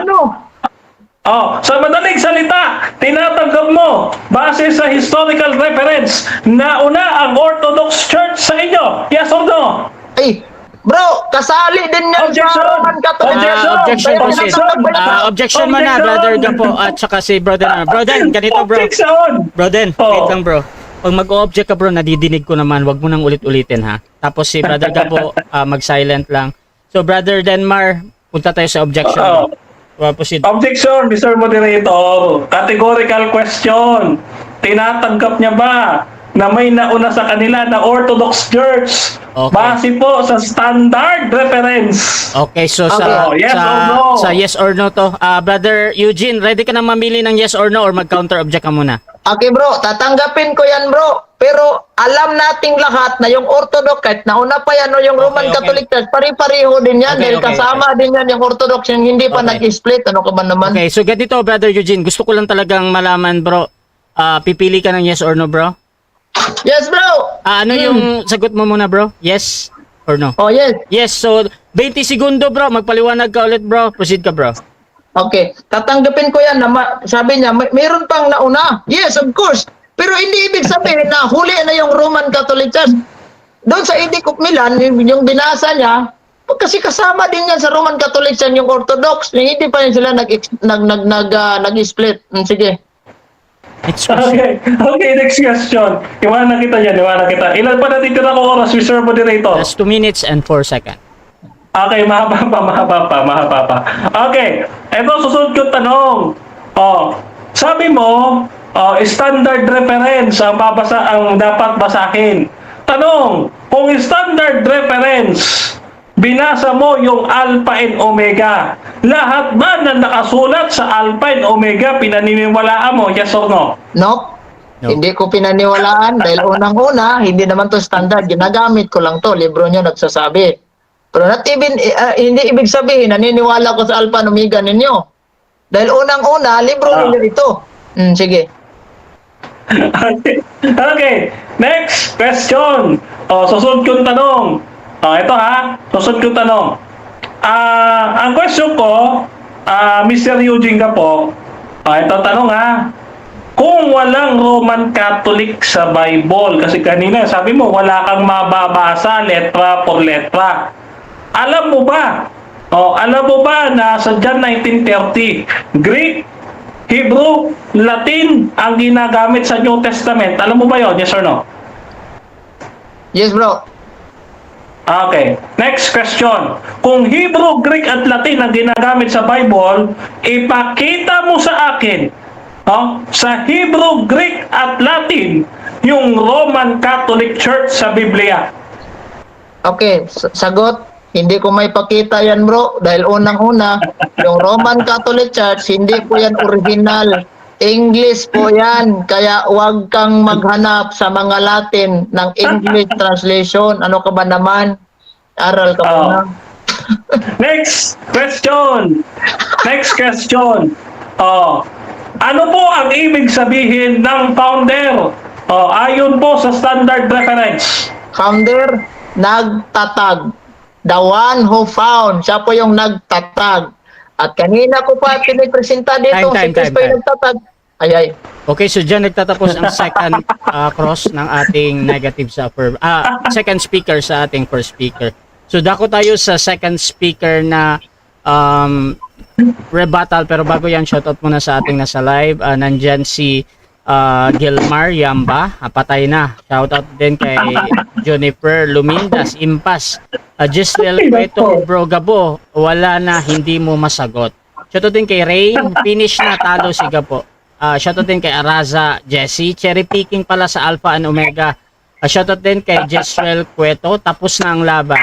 Speaker 3: Sa madaling salita, tinatanggap mo base sa historical reference na una ang Orthodox Church sa inyo. Yes or no?
Speaker 2: Ay, bro, kasali din yan
Speaker 3: Objection!
Speaker 2: sa Roman Catholic.
Speaker 1: Objection,
Speaker 2: Kaya
Speaker 1: proceed.
Speaker 2: tinatanggap ba yan?
Speaker 1: Objection mo na,
Speaker 3: Objection!
Speaker 1: brother Gapo, at saka si brother. Brother, ganito bro.
Speaker 3: Objection!
Speaker 1: Brother,
Speaker 3: Oh.
Speaker 1: wait lang bro. Pag mag-object ka bro, nadidinig ko naman, wag mo nang ulit-ulitin ha. Tapos si brother Gapo, mag-silent lang. So brother Denmar, punta tayo sa objection.
Speaker 3: Oo.
Speaker 1: Proceed.
Speaker 3: Objection, Mr. Moderator. Categorical question. Tinatangkap niya ba na may nauna sa kanila na Orthodox Church?
Speaker 1: Okay.
Speaker 3: Base po sa standard reference.
Speaker 1: Okay, so
Speaker 2: Okay.
Speaker 3: Yes or no?
Speaker 1: sa yes or no to. Brother Eugene, ready ka na mamili ng yes or no or mag-counter object ka muna?
Speaker 2: Okay bro, tatanggapin ko yan bro. Pero alam nating lahat na yung Orthodox, kahit nauna pa yan o yung Roman
Speaker 1: Okay.
Speaker 2: Catholic Church, pari-pareho din yan.
Speaker 1: Okay,
Speaker 2: dahil
Speaker 1: okay,
Speaker 2: kasama din yan yung Orthodox, yung hindi pa
Speaker 1: Okay.
Speaker 2: nag-split. Ano ka ba naman?
Speaker 1: Okay, so ganito brother Eugene, gusto ko lang talagang malaman bro. Pipili ka ng yes or no bro?
Speaker 2: Yes bro!
Speaker 1: Ano yung sagot mo muna bro? Yes or no?
Speaker 2: Oh yes.
Speaker 1: Yes, so 20 segundo bro, magpaliwanag ka ulit bro. Proceed ka bro.
Speaker 2: Okay, tatanggapin ko yan na sabi niya, mayroon pang nauna. Yes, of course. Pero hindi ibig sabihin na huli na yung Roman Catholic Church. Doon sa Edict of Milan, yung binasa niya, kasi kasama din yan sa Roman Catholic Church yung Orthodox. Hindi pa yan sila nag-split. Sige.
Speaker 1: Next question.
Speaker 3: Okay, next question. Iwanan kita dyan, iwanan kita. Ilan pa natitira ko oras, Mr. Moderator?
Speaker 1: That's 2 minutes and 4 seconds.
Speaker 3: Okay, mahaba pa. Okay, eto susunod yung tanong. Sabi mo, standard reference ang dapat basahin. Tanong, kung standard reference, binasa mo yung Alpha and Omega, lahat ba na nakasulat sa Alpha and Omega pinaniniwalaan mo? Yes or no?
Speaker 2: No?
Speaker 1: No.
Speaker 2: Hindi ko pinaniwalaan dahil unang-una, hindi naman to standard. Ginagamit ko lang to. Libro niyo nagsasabi. Pero not even, hindi ibig sabihin, naniniwala ko sa Alpha and Omega ninyo. Dahil unang-una, libro ninyo ito. Sige.
Speaker 3: Okay, next question. Susunod yung tanong. Ito ha, susunod yung tanong. Ang question ko, Mr. Eugene ka po, ito tanong ha, kung walang Roman Catholic sa Bible, kasi kanina sabi mo, wala kang mababasa letra por letra. Alam mo ba na sa John 19:30, Greek, Hebrew, Latin ang ginagamit sa New Testament? Alam mo ba yun? Yes or no?
Speaker 2: Yes, bro.
Speaker 3: Okay. Next question. Kung Hebrew, Greek at Latin ang ginagamit sa Bible, ipakita mo sa akin sa Hebrew, Greek at Latin yung Roman Catholic Church sa Biblia.
Speaker 2: Okay, sagot. Hindi ko may pakita yan bro dahil unang-una yung Roman Catholic Church hindi po yan original, English po yan, kaya huwag kang maghanap sa mga Latin ng English translation. Ano ka ba naman? Aral ka muna.
Speaker 3: Next question. Ano po ang ibig sabihin ng founder? Ayon po sa standard reference.
Speaker 2: Founder, nagtatag. The one who found, siya po yung nagtatag. At kanina ko pa pinipresenta dito, si Chris pa yung nagtatag. Ay.
Speaker 1: Okay, so dyan nagtatapos ang second cross ng ating negative sa second speaker sa ating first speaker. So dako tayo sa second speaker na rebuttal, pero bago yan, shoutout muna sa ating nasa live. Nandyan si Gilmar Yamba, patay na. Shoutout din kay Juniper Lumindas, Impas. Giselle Cueto, Bro Gabo, wala na, hindi mo masagot. Shoutout din kay Rain, finish na, talo si Gabo. Shoutout din kay Araza Jessie, cherry picking pala sa Alpha and Omega. Shoutout din kay Giselle Cueto, tapos na ang laban.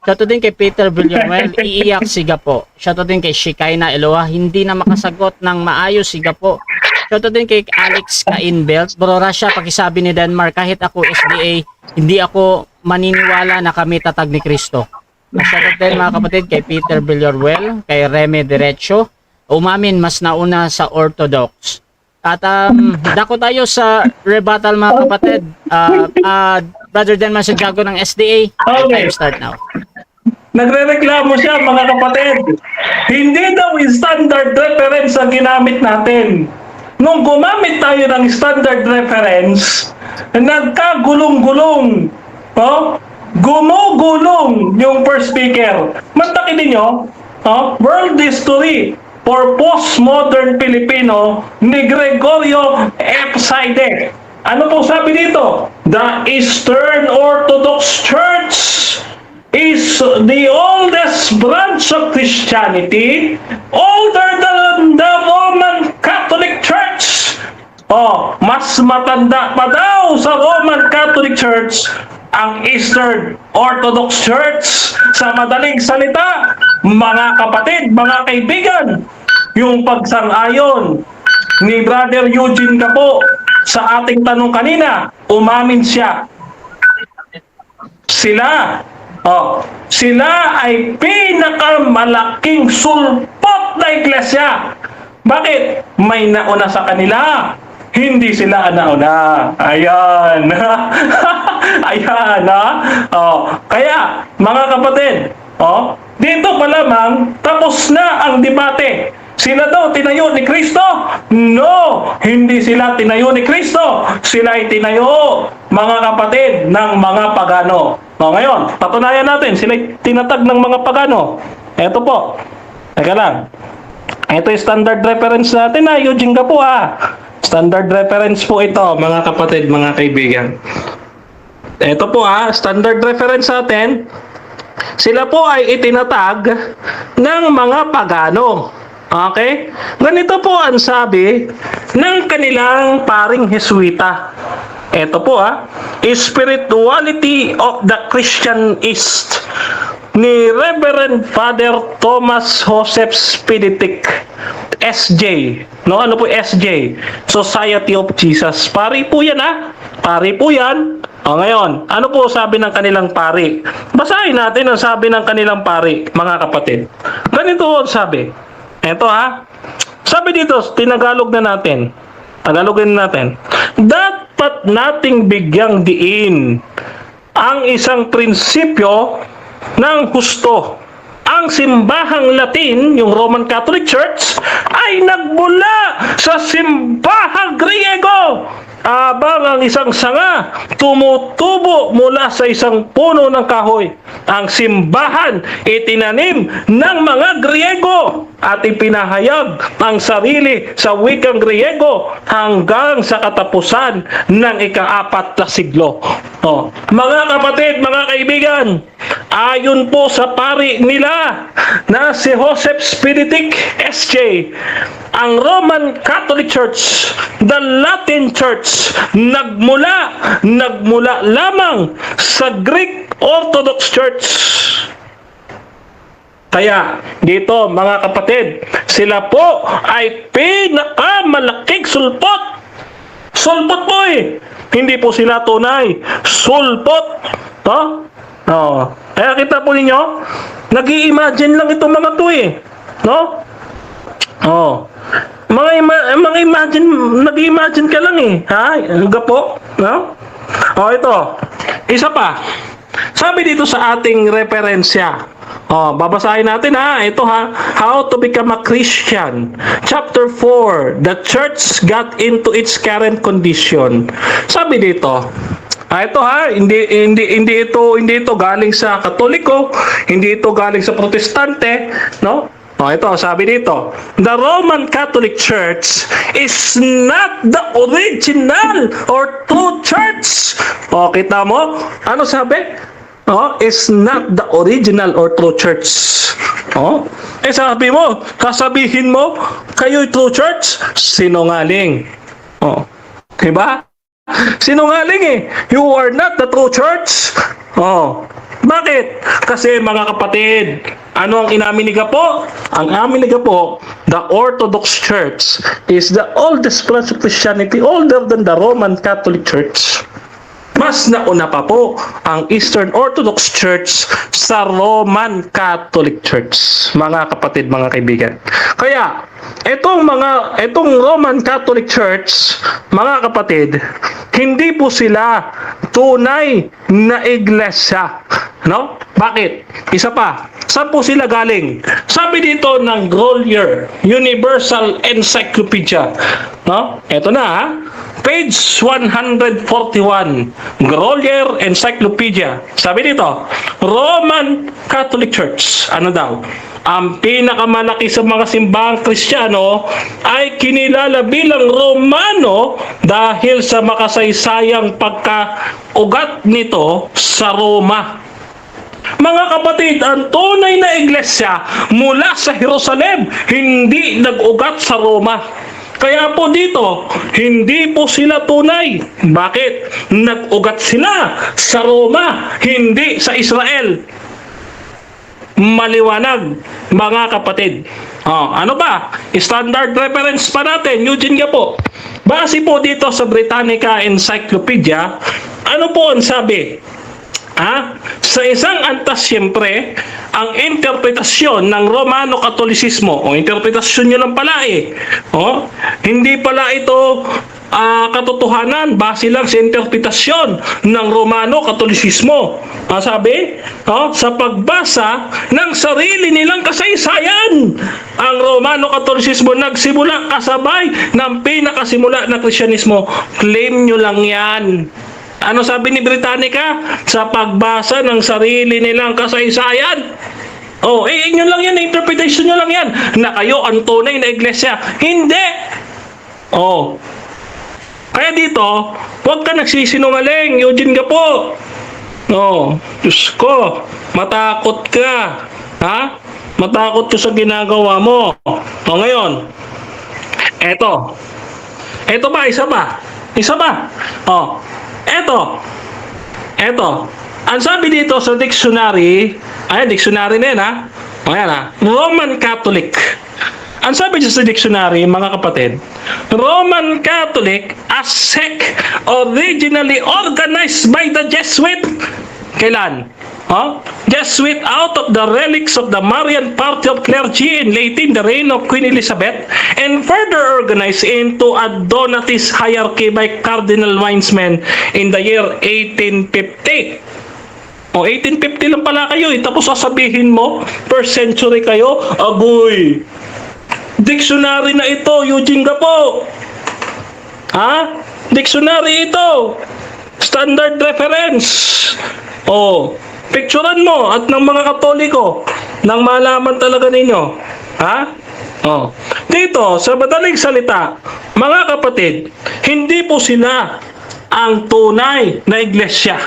Speaker 1: Shoutout din kay Peter Villanuel, iiyak si Gapo. Shoutout din kay Shikaina Eloa, hindi na makasagot ng maayos si Gapo. Shoutout din kay Alex Kainbelt. Bro Rasha, pakisabi ni Denmark, kahit ako SDA, hindi ako maniniwala na kami tatag ni Kristo. Shoutout din mga kapatid kay Peter Villanuel, kay Reme Derecho, umamin mas nauna sa Orthodox. At dako tayo sa rebuttal mga kapatid. Brother Denmark Santiago ng SDA,
Speaker 3: Okay.
Speaker 1: time start now.
Speaker 3: Nagrereklamo siya, mga kapatid. Hindi daw yung standard reference ang ginamit natin. Nung gumamit tayo ng standard reference, nagkagulong-gulong. Oh? Gumugulong yung first speaker. Mantakin ninyo, World History for Postmodern Filipino ni Gregorio F. Saide. Ano po sabi dito? The Eastern Orthodox Church is the oldest branch of Christianity, older than the Roman Catholic Church. Mas matanda pa daw sa Roman Catholic Church ang Eastern Orthodox Church. Sa madaling salita, mga kapatid, mga kaibigan, yung pagsang-ayon ni Brother Eugene Capo sa ating tanong kanina, umamin siya. Sila ay pinakamalaking sulpot na iglesia. Bakit? May nauna sa kanila. Hindi sila nauna. Ayan. Ayan, ha? Kaya, mga kapatid, dito pa lamang, tapos na ang debate. Sila daw tinayo ni Kristo? No! Hindi sila tinayo ni Kristo. Sila ay tinayo, mga kapatid, ng mga pagano. Ngayon, patunayan natin, sila ay tinatag ng mga pagano. Eto po. Teka lang. Ito yung standard reference natin, Eugene Capo, Standard reference po ito, mga kapatid, mga kaibigan. Ito po, standard reference natin. Sila po ay itinatag ng mga pagano. Okay? Ganito po ang sabi ng kanilang paring Jesuita. Ito po, Spirituality of the Christian East ni Reverend Father Thomas Joseph Speditic, SJ. Ano po SJ? Society of Jesus. Pari po yan, Pari po yan. Ngayon, ano po sabi ng kanilang pari? Basahin natin ang sabi ng kanilang pari, mga kapatid. Ganito ang sabi. Ito, Sabi dito, tinagalog na natin. Tagalogin natin. Dapat nating bigyang diin ang isang prinsipyo ng husto. Ang simbahang Latin, yung Roman Catholic Church, ay nagmula sa simbahang Griego. Abang ang isang sanga tumutubo mula sa isang puno ng kahoy. Ang simbahan itinanim ng mga Griego at ipinahayag ang sarili sa wikang Griego hanggang sa katapusan ng ika-4 na siglo. Mga kapatid, mga kaibigan, ayon po sa pari nila na si Joseph Speditic, SJ, ang Roman Catholic Church, the Latin Church, nagmula lamang sa Greek Orthodox Church. Kaya dito, mga kapatid, sila po ay pinakamalaking sulpot. Sulpot po Hindi po sila tunay. Sulpot. Kaya kita po ninyo, nag-i-imagine lang itong mga to Mga imagine, nag-i-imagine ka lang Gapo. Ito. Isa pa. Sabi dito sa ating referensya. Babasahin natin Ito How to become a Christian. Chapter 4. The church got into its current condition. Sabi dito. Ito hindi ito galing sa Katoliko, hindi ito galing sa Protestante, no? Ito, sabi dito, the Roman Catholic Church is not the original or true church. Kita mo? Ano sabi? Is not the original or true church. Sabi mo, kasabihin mo, kayo'y true church? Sinungaling. Diba? Sinungaling You are not the true church. Bakit? Kasi mga kapatid, ano ang inamin ni Gapo? Ang amin ni Gapo, the Orthodox Church is the oldest branch of Christianity, older than the Roman Catholic Church. Mas nauna pa po ang Eastern Orthodox Church sa Roman Catholic Church. Mga kapatid, mga kaibigan. Kaya, itong Roman Catholic Church, mga kapatid, hindi po sila tunay na iglesia. No? Bakit? Isa pa. Saan po sila galing? Sabi dito ng Grolier, Universal Encyclopedia. No? Ito na ha. Page 141, Grolier Encyclopedia. Sabi dito, Roman Catholic Church. Ano daw? Ang pinakamalaki sa mga simbahang Kristiyano ay kinilala bilang Romano dahil sa makasaysayang pagkaugat nito sa Roma. Mga kapatid, ang tunay na iglesia mula sa Jerusalem, hindi nag-ugat sa Roma. Kaya po dito, hindi po sila tunay. Bakit? Nag-ugat sila sa Roma, hindi sa Israel. Maliwanag, mga kapatid. Ano ba? Standard reference pa natin, Eugene Gapo. Base po dito sa Britannica Encyclopedia, ano po ang sabi? Sa isang antas, siyempre, ang interpretasyon ng Romano Katolisismo, o interpretasyon nyo lang pala hindi pala ito katotohanan, base lang sa interpretasyon ng Romano Katolisismo. Sabi, sa pagbasa ng sarili nilang kasaysayan, ang Romano Katolisismo nagsimula kasabay ng pinakasimula na Kristyanismo. Claim nyo lang yan. Ano sabi ni Britannica? Sa pagbasa ng sarili nilang kasaysayan. Inyo lang yan, interpretation nyo lang yan, na kayo ang tunay na iglesia. Hindi! Kaya dito, huwag ka nagsisinungaling, Eugene Gapo. Diyos ko, matakot ka. Matakot ka sa ginagawa mo. Ngayon, eto ba, isa ba? Eto. Ang sabi dito sa dictionary, dictionary na yan Roman Catholic. Ang sabi dito sa dictionary, mga kapatid, Roman Catholic, a sect originally organized by the Jesuit. Kailan? Jesuit out of the relics of the Marian party of clergy in late in the reign of Queen Elizabeth, and further organized into a Donatist hierarchy by Cardinal Wiseman in the year 1850. 1850 lang pala kayo tapos sasabihin mo per century kayo. Agoy, dictionary na ito, Eugene Gapo. Dictionary ito, standard reference. Picturean mo at ng mga Katoliko nang malaman talaga ninyo. Dito, sa madaling salita, mga kapatid, hindi po sila ang tunay na iglesia.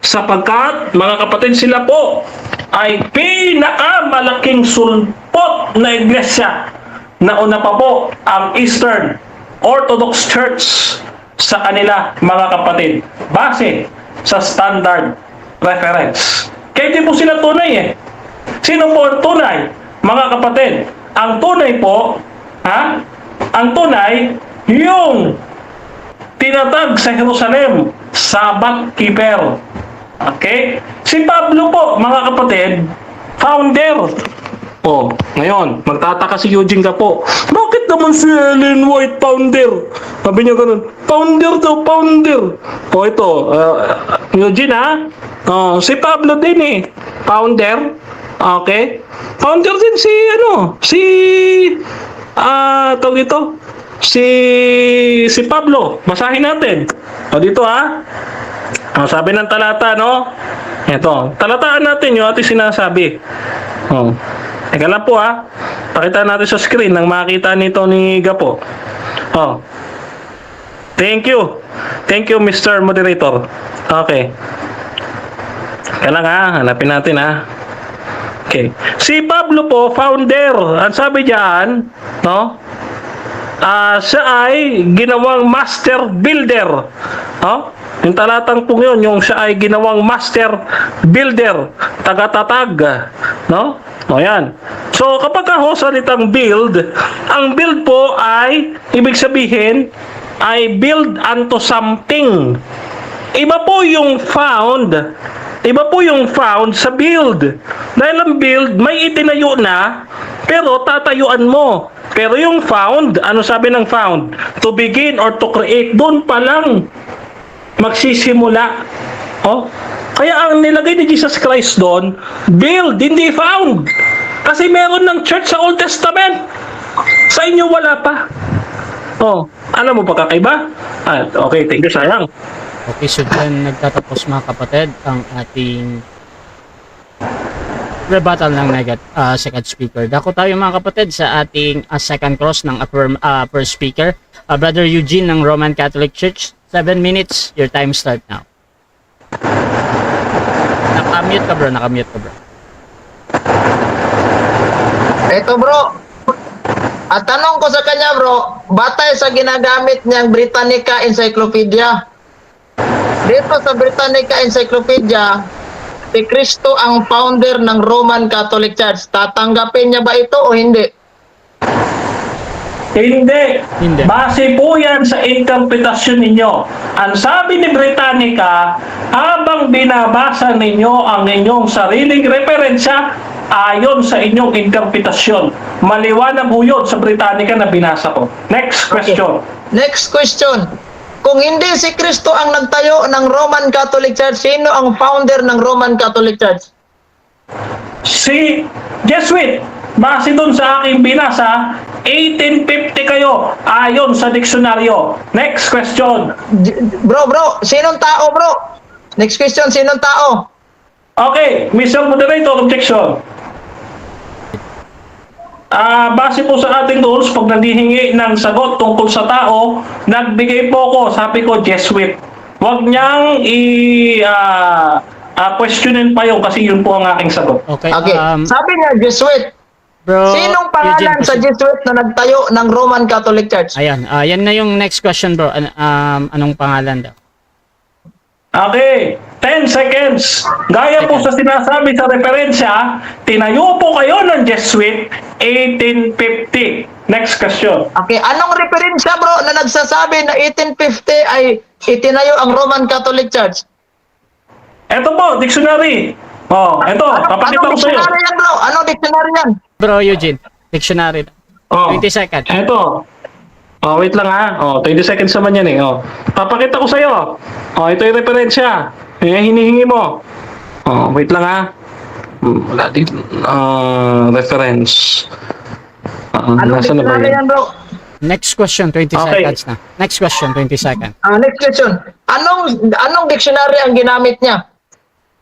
Speaker 3: Sapagkat, mga kapatid, sila po ay pinakamalaking sulpot na iglesia. Nauna pa po ang Eastern Orthodox Church sa kanila, mga kapatid. Base sa standard reference. Kaya di po sila tunay Sino po ang tunay? Mga kapatid, ang tunay po, ang tunay, yung tinatag sa Jerusalem, Sabbath keeper. Okay? Si Pablo po, mga kapatid, founder. Ngayon, magtataka si Eugene Gapo. Bakit naman si Ellen White founder? Sabi niya ganun, founder daw, founder. Ito, Eugene si Pablo din founder. Okay? Founder din tawag ito, si Pablo. Basahin natin. Dito sabi ng talata, Ito, talataan natin yung ating sinasabi. Teka lang po pakita natin sa screen nang makita nito ni Gapo. Thank you. Thank you, Mr. Moderator. Okay. Teka lang hanapin natin Okay. Si Pablo po, founder. Ang sabi diyan, siya ay ginawang master builder. Yung talatang po yun, yung siya ay ginawang master builder, tagatatag, yan. So, kapag salitang build, ang build po ay, ibig sabihin, ay build unto something. Iba po yung found, Iba po yung found sa build. Dahil ang build, may itinayo na, pero tatayuan mo. Pero yung found, ano sabi ng found? To begin or to create, doon pa lang magsisimula. Oh? Kaya ang nilagay ni Jesus Christ doon, build, hindi found. Kasi meron ng church sa Old Testament. Sa inyo wala pa. Oh, alam mo pa kakaiba? Okay, thank you, sayang.
Speaker 1: Okay, so dyan nagtatapos mga kapatid ang ating rebuttal ng second speaker. Dako tayo mga kapatid sa ating second cross ng first speaker. Brother Eugene ng Roman Catholic Church. 7 minutes, your time start now. Nakamute ka bro.
Speaker 2: Ito bro, at tanong ko sa kanya bro, batay sa ginagamit niyang Britannica Encyclopedia. Dito sa Britannica Encyclopedia, si Cristo ang founder ng Roman Catholic Church. Tatanggapin niya ba ito o hindi?
Speaker 3: Hindi.
Speaker 1: Hindi.
Speaker 3: Base po yan sa interpretasyon ninyo. Ang sabi ni Britannica, habang binabasa ninyo ang inyong sariling referensya, ayon sa inyong interpretasyon. Maliwanag po yun sa Britannica na binasa ko. Next question.
Speaker 2: Okay. Next question. Kung hindi si Cristo ang nagtayo ng Roman Catholic Church, sino ang founder ng Roman Catholic Church?
Speaker 3: Si Jesuit, base dun sa aking binasa, 1850 kayo ayon sa diksyonaryo. Next question.
Speaker 2: Bro, sinong tao bro? Next question, sinong tao?
Speaker 3: Okay, Mr. Moderator, objection. Base po sa ating rules, pag nandihingi ng sagot tungkol sa tao, nagbigay po ko, sabi ko, Jesuit. Huwag niyang questionin pa yun kasi yun po ang aking sagot.
Speaker 1: Okay.
Speaker 2: Okay. Sabi niya, Jesuit.
Speaker 1: Bro,
Speaker 2: Sinong pangalan
Speaker 1: Eugene,
Speaker 2: sa Jesuit na nagtayo ng Roman Catholic Church?
Speaker 1: Ayan, yan na yung next question bro. Anong pangalan daw?
Speaker 3: Okay, 10 seconds. Gaya po sa sinasabi sa referensya, tinayo po kayo ng Jesuit 1850. Next question.
Speaker 2: Okay, anong referensya bro na nagsasabi na 1850 ay itinayo ang Roman Catholic Church?
Speaker 3: Ito po, dictionary. Oh, ito, papakita ko
Speaker 2: Anong
Speaker 3: sa iyo.
Speaker 2: dictionary yan bro? Anong dictionary yan?
Speaker 1: Bro Eugene, dictionary.
Speaker 3: Oh,
Speaker 1: 20 seconds.
Speaker 3: Ito. Oh, wait lang ha. Oh, 20 seconds naman yan eh. Oh. Papakita ko sa iyo. Oh, ito yung referensya. Hinihingi mo. Oh, wait lang ha. Wala dito. Reference.
Speaker 2: Anong
Speaker 3: Nasaan na ba
Speaker 2: dictionary
Speaker 3: yan?
Speaker 2: yan bro?
Speaker 1: Next question, 20
Speaker 3: Okay.
Speaker 1: seconds na. Next question, 20 seconds.
Speaker 2: Next question. Anong dictionary ang ginamit niya?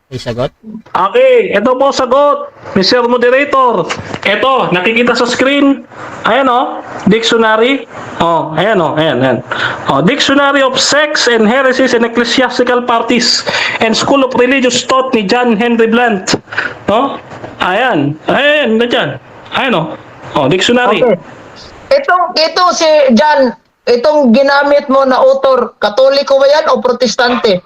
Speaker 1: May sagot?
Speaker 3: Okay, ito po sagot, Mr. Moderator. Ito, nakikita sa screen. Ayan oh, dictionary. Oh, ayan oh, ayan. Oh, Dictionary of Sects and Heresies and Ecclesiastical Parties and School of Religious Thought ni John Henry Blunt. No? Ayan, nandiyan. Ayan oh. Oh, dictionary.
Speaker 2: Okay. Ito si John, itong ginamit mo na author, Katoliko ba yan o Protestante?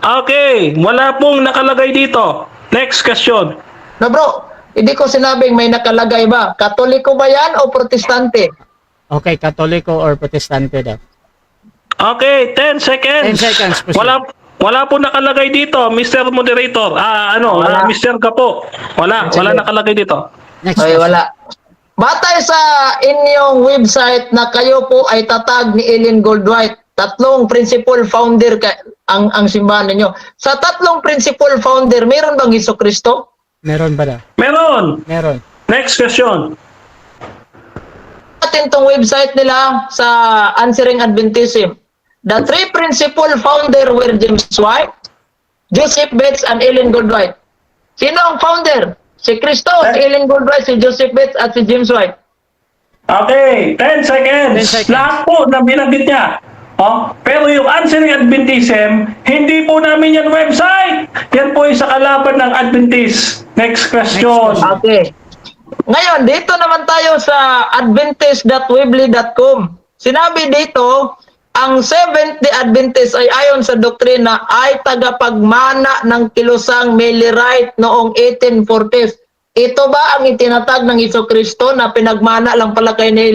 Speaker 3: Okay, wala pong nakalagay dito. Next question.
Speaker 2: Na bro, hindi ko sinabing may nakalagay ba. Katoliko ba yan o Protestante?
Speaker 1: Okay, Katoliko or Protestante daw?
Speaker 3: Okay, 10 seconds.
Speaker 1: 10 seconds, proceed.
Speaker 3: Wala po nakalagay dito, Mr. Moderator.
Speaker 2: Wala.
Speaker 3: Mr. Kapo. Wala nakalagay dito.
Speaker 1: Next
Speaker 2: Ay,
Speaker 1: question.
Speaker 2: wala. Batay sa inyong website na kayo po ay tatag ni Ellen Goldwhite, tatlong principal founder ang simbahan ninyo. Sa tatlong principal founder, meron bang Jesucristo?
Speaker 1: Meron ba daw?
Speaker 3: Meron.
Speaker 1: Meron.
Speaker 3: Next question.
Speaker 2: Atin tong website nila sa Answering Adventism. The three principal founder were James White, Joseph Bates, and Ellen Goldwhite. Sino ang founder? Si Cristo, si Ellen Goldwhite, si Joseph Bates, at si James White.
Speaker 3: Okay, 10 seconds.
Speaker 1: 10 seconds.
Speaker 3: Lahat po na binanggit niya. Oh, pero yung Answering Adventism, hindi po namin yan website. Yan po ay sa kalaban ng Adventist. Next question.
Speaker 2: Okay. Ngayon, dito naman tayo sa adventist.weebly.com. Sinabi dito, ang Seventh-day Adventist ay ayon sa doktrina ay tagapagmana ng kilusang Millerite noong 1840s. Ito ba ang itinatag ng Jesucristo na pinagmana lang pala kay ni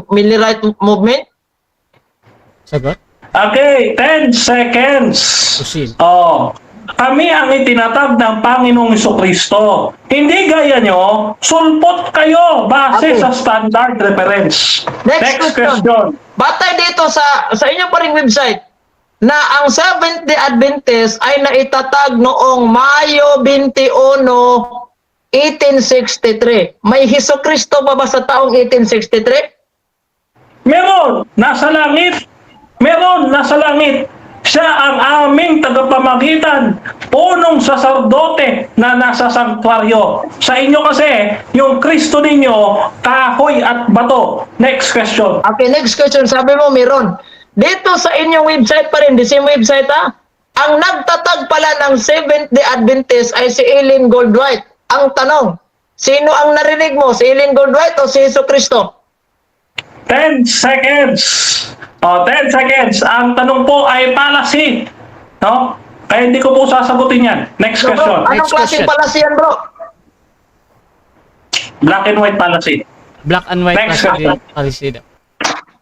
Speaker 2: Millerite movement?
Speaker 1: Sagot?
Speaker 3: Okay, 10 seconds.
Speaker 1: Proceed.
Speaker 3: Oh, kami ang itinatag ng Panginoong Jesucristo. Hindi gaya nyo, sulpot kayo base
Speaker 2: Okay.
Speaker 3: sa standard reference.
Speaker 2: Next question. Batay dito sa inyo pa ring website na ang Seventh-day Adventist ay naitatag noong Mayo 21, 1863. May Jesucristo pa ba sa taong 1863?
Speaker 3: Meron, nasa langit. Meron, nasa langit. Siya ang aming tagapamagitan, punong saserdote na nasa sanktuaryo. Sa inyo kasi, yung Kristo ninyo, kahoy at bato. Next question.
Speaker 2: Okay, next question. Sabi mo, meron. Dito sa inyong website pa rin, the same website ha? Ang nagtatag pala ng Seventh-day Adventist ay si Ellen Goldwhite. Ang tanong, sino ang narinig mo? Si Ellen Goldwhite o si Jesucristo?
Speaker 3: 10 seconds. 10 seconds. Ang tanong po ay fallacy. No? Kaya hindi ko po sasagutin yan. Next
Speaker 2: So, bro,
Speaker 3: question.
Speaker 2: anong
Speaker 1: Next
Speaker 2: klaseng
Speaker 1: question.
Speaker 2: fallacy yan, bro?
Speaker 3: Black and white fallacy.
Speaker 1: Black and white
Speaker 3: Next
Speaker 1: policy daw.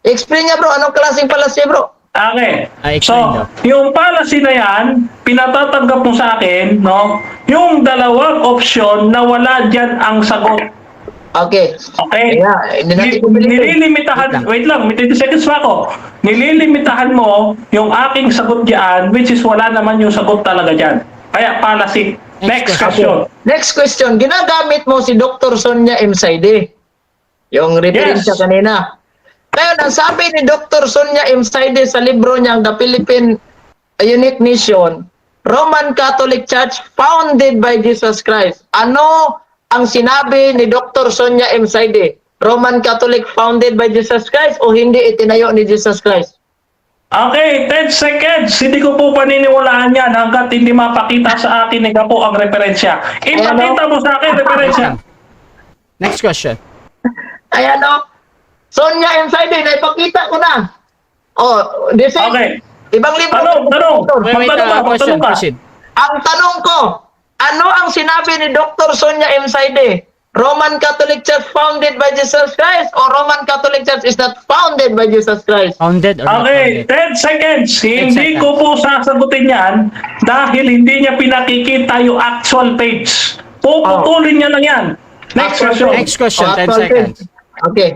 Speaker 2: Explain niya, bro. Anong klaseng fallacy, bro?
Speaker 3: Okay.
Speaker 1: Explain
Speaker 3: So,
Speaker 1: daw.
Speaker 3: yung policy na yan, pinatatanggap mo sa akin, no? Yung dalawang option na wala dyan ang sagot.
Speaker 2: Okay.
Speaker 3: Okay?
Speaker 2: Kaya, hindi natin pumilitin.
Speaker 3: Nililimitahan, wait lang, may 20 seconds pa ako. Nililimitahan mo yung aking sagot dyan, which is wala naman yung sagot talaga dyan. Kaya policy. Next
Speaker 1: Next
Speaker 3: question.
Speaker 2: Next question. Ginagamit mo si Dr. Sonia M. Saide. Yung referensya
Speaker 3: Yes.
Speaker 2: kanina. Ngayon, ang sabi ni Dr. Sonia M. Saide sa libro niyang The Philippine Unique Nation, Roman Catholic Church founded by Jesus Christ. Ano ang sinabi ni Dr. Sonia M. Saide? Roman Catholic founded by Jesus Christ o hindi itinayo ni Jesus Christ?
Speaker 3: Okay, 10 seconds. Hindi ko po paniniwalaan yan hanggat hindi mapakita sa akin ni Gapo ang referensya. Ipakita mo sa akin referensya.
Speaker 1: Next question.
Speaker 2: Ayan o. Sonia M. Saide, naipakita ko na. Oh, this is
Speaker 3: Okay.
Speaker 2: ibang libro.
Speaker 3: Tanong.
Speaker 1: Wait,
Speaker 3: Magtanong ka,
Speaker 1: question.
Speaker 3: magtanong ka.
Speaker 1: Proceed.
Speaker 2: Ang tanong ko, ano ang sinabi ni Dr. Sonia M. Saide? Roman Catholic Church founded by Jesus Christ or Roman Catholic Church is not founded by Jesus Christ?
Speaker 1: Founded or not
Speaker 3: Okay,
Speaker 1: founded?
Speaker 3: 10 seconds.
Speaker 1: 10
Speaker 3: Hindi
Speaker 1: seconds.
Speaker 3: ko po sasagutin yan dahil hindi niya pinakikita yung actual page. Puputulin niya lang yan. Next question.
Speaker 1: Next question, 10
Speaker 2: Actual
Speaker 1: seconds.
Speaker 2: page. Okay.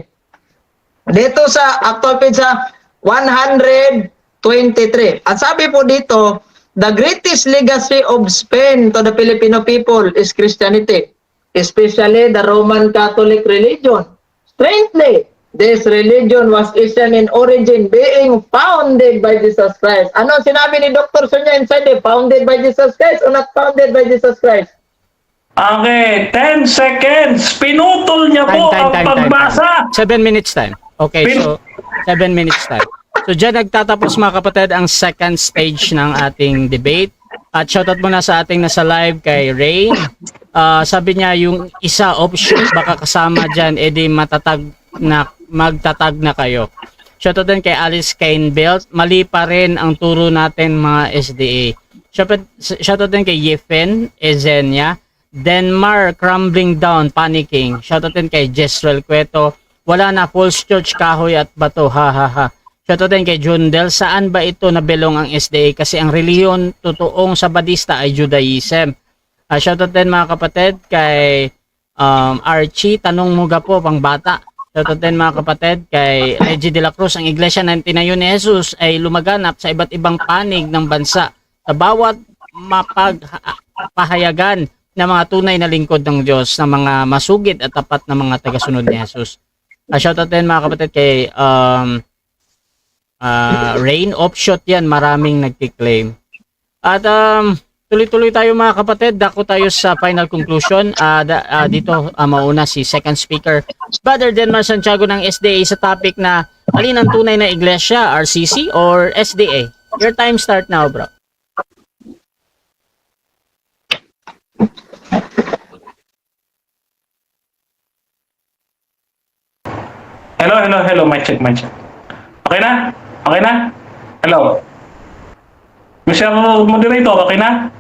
Speaker 2: Dito sa actual page sa 123. At sabi po dito, the greatest legacy of Spain to the Filipino people is Christianity, especially the Roman Catholic religion. Strangely, this religion was Asian in origin, being founded by Jesus Christ. Ano sinabi ni Dr. Sonia Inside? Founded by Jesus Christ or not founded by Jesus Christ?
Speaker 3: Okay, 10 seconds. Pinutol niya po ang pagbasa.
Speaker 1: 7 minutes time. Okay, so 7 minutes time. So dyan nagtatapos mga kapatid ang second stage ng ating debate. At shoutout muna sa ating nasa live kay Rain. Sabi niya yung isa option baka kasama dyan, edi magtatag na kayo. Shoutout din kay Alice Kainbelt. Mali pa rin ang turo natin mga SDA. Shoutout din kay Yefen Ezenia. Denmark crumbling down, panicking. Shoutout din kay Jezreel Cueto. Wala na, false church, kahoy at bato. Ha ha ha. Shoutout din kay Jundel. Saan ba ito nabilong ang SDA? Kasi ang reliyon totoong Sabadista ay Judaism. Shoutout din mga kapatid kay Archie. Tanong mo po pang bata. Shoutout din mga kapatid kay Reggie de la Cruz. Ang iglesia na tinayo ni Jesus ay lumaganap sa iba't ibang panig ng bansa. Sa bawat mapagpahayagan ng mga tunay na lingkod ng Diyos, ng mga masugid at tapat na mga tagasunod ni Jesus. Shoutout din mga kapatid kay Rain. Offshot yan, maraming nagkiklaim. At tuloy-tuloy tayo mga kapatid. Dako tayo sa final conclusion. Dito mauna si second speaker, Brother Denmar Santiago ng SDA sa topic na alin ang tunay na iglesia, RCC or SDA? Your time start now, bro.
Speaker 3: Hello. Mic check. Okay na? Hello. Mr. Moderator, okay na?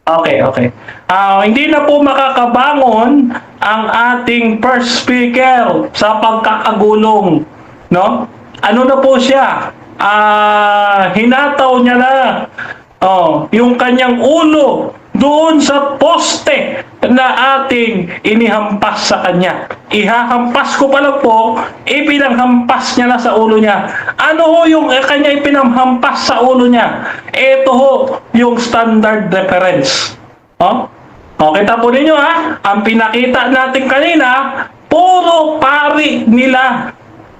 Speaker 3: Okay. Hindi na po makakabangon ang ating first speaker sa pagkakagulong, no? ano na po siya, hinataw niya na yung kanyang ulo doon sa poste na ating inihampas sa kanya. Ihahampas ko pa lang po, ipinanghampas niya na sa ulo niya. Ano ho yung kanya ipinanghampas sa ulo niya? Ito ho yung standard reference. Kita po ninyo ang pinakita natin kanina, puro pari nila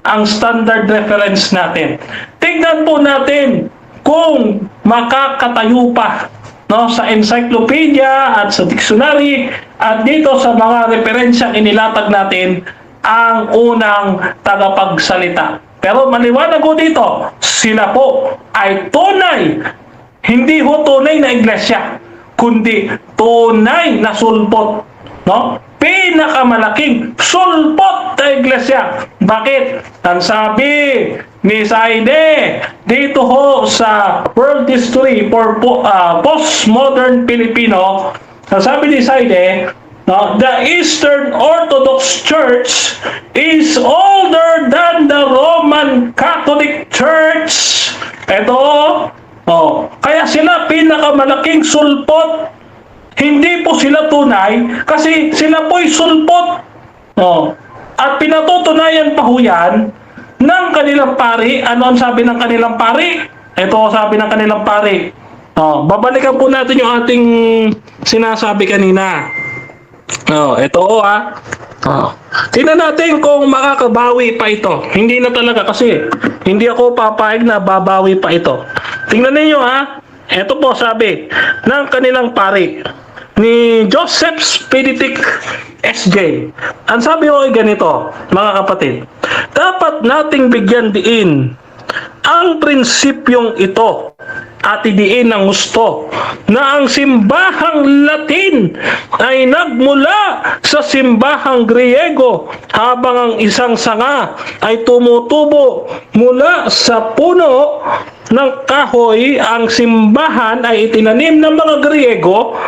Speaker 3: ang standard reference natin. Tignan po natin kung makakatayo pa sa encyclopedia at sa dictionary at dito sa mga referensyang inilatag natin ang unang tagapagsalita. Pero maliwanag ko dito, sila po ay tunay, hindi ho tunay na iglesia, kundi tunay na sulpot. Pinakamalaking sulpot na iglesia. Bakit? Ang sabi ni Saide dito ho sa World History for Postmodern Filipino, ang sabi ni Saide, the Eastern Orthodox Church is older than the Roman Catholic Church. Ito, kaya sila pinakamalaking sulpot. Hindi po sila tunay kasi sila po'y sulpot. At pinatutunayan pa ho yan ng kanilang pari. Ano ang sabi ng kanilang pari? Ito sabi ng kanilang pari. Babalikan po natin yung ating sinasabi kanina. Ito tingnan natin kung makakabawi pa ito. Hindi na talaga kasi hindi ako papayag na babawi pa ito. Tingnan niyo Ito po sabi ng kanilang pari ni Joseph Speditic SJ. Ang sabi ko ay ganito, mga kapatid. Dapat nating bigyan diin ang prinsipyong ito at idiin ng gusto na ang simbahang Latin ay nagmula sa simbahang Griego habang ang isang sanga ay tumutubo mula sa puno ng kahoy. Ang simbahan ay itinanim ng mga Griego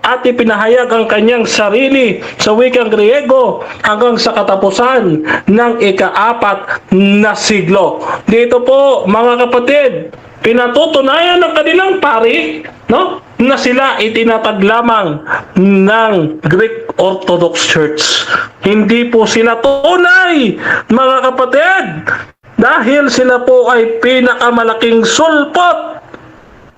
Speaker 3: at ipinahayag ang kanyang sarili sa wikang Griego hanggang sa katapusan ng ika-4 na siglo. Dito po, mga kapatid, pinatutunayan ng kanilang pari na sila itinatag lamang ng Greek Orthodox Church. Hindi po sila tunay, mga kapatid, dahil sila po ay pinakamalaking sulpot.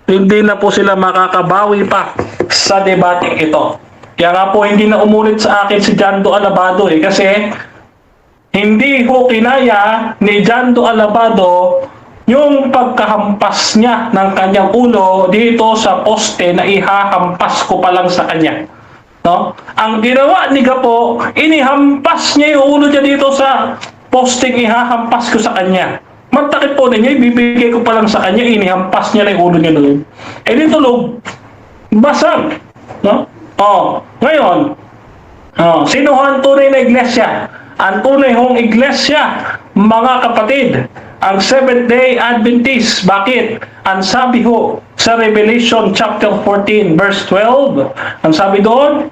Speaker 3: Hindi na po sila makakabawi pa sa debate ito. Kaya nga po hindi na umulit sa akin si Jando Alabado kasi hindi ho kinaya ni Jando Alabado yung pagkahampas niya ng kanyang ulo dito sa poste na ihahampas ko pa lang sa kanya. Ang ginawa ni Gapo, inihampas niya yung ulo niya dito sa poste ihahampas ko sa kanya. Magtakip po ninyo, ibibigay ko pa lang sa kanya, inihampas niya na yung ulo niya doon. Dito basag. Ngayon, sino ang tunay na iglesia? Ang tunay hong iglesia, mga kapatid, ang Seventh-day Adventist. Bakit? Ang sabi ho sa Revelation chapter 14 verse 12, ang sabi doon,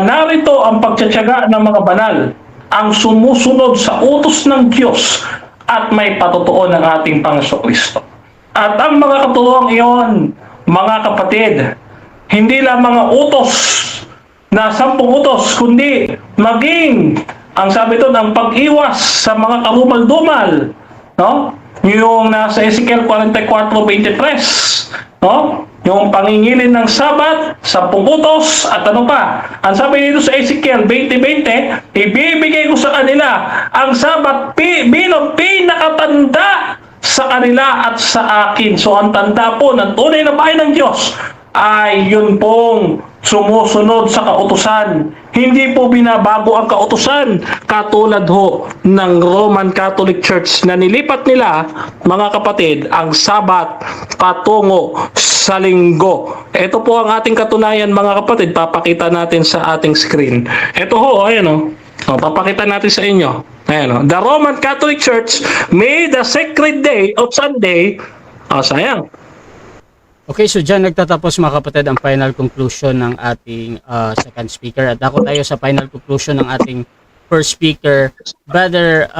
Speaker 3: narito ang pagtsatsaga ng mga banal, ang sumusunod sa utos ng Diyos at may patutuo ng ating Panginoon. At ang mga katuroang iyon, mga kapatid, hindi lang mga utos na 10 utos, kundi maging, ang sabi doon, ang pag-iwas sa mga karumal-dumal, yung nasa Ezekiel 44:23, yung pangingilin ng Sabat, 10 utos, at ano pa. Ang sabi dito sa Ezekiel 20:20, ibibigay ko sa kanila ang Sabat bilang pinakatanda sa kanila at sa akin. So ang tanda po ng tunay na bayan ng Diyos ay yun pong sumusunod sa kautusan. Hindi po binabago ang kautusan katulad ho ng Roman Catholic Church na nilipat nila, mga kapatid, ang Sabat patungo sa Linggo. Ito po ang ating katunayan, mga kapatid. Papakita natin sa ating screen. Ito ho, ayan papakita natin sa inyo. Ayan the Roman Catholic Church made the sacred day of Sunday. Sayang.
Speaker 1: Okay, so dyan nagtatapos, mga kapatid, ang final conclusion ng ating second speaker. At ako tayo sa final conclusion ng ating first speaker, Brother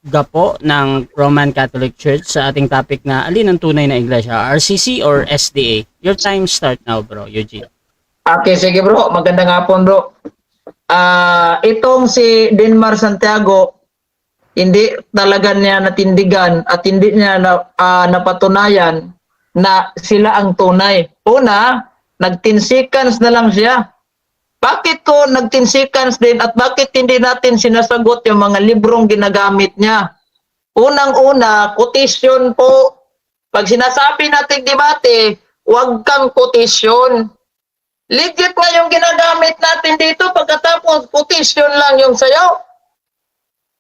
Speaker 1: gapo ng Roman Catholic Church sa ating topic na alin ang tunay na iglesia, RCC or SDA? Your time start now, bro, Eugene.
Speaker 2: Okay, sige bro. Magandang hapon bro. Itong si Denmar Santiago, hindi talaga niya natindigan at hindi niya napatunayan na sila ang tunay. Una, nag-10 seconds na lang siya. Bakit ko nag-10 seconds din at bakit hindi natin sinasagot yung mga librong ginagamit niya? Unang-una, quotation po. Pag sinasabi natin debate, huwag kang quotation. Legit na yung ginagamit natin dito, pagkatapos quotation lang yung sayo.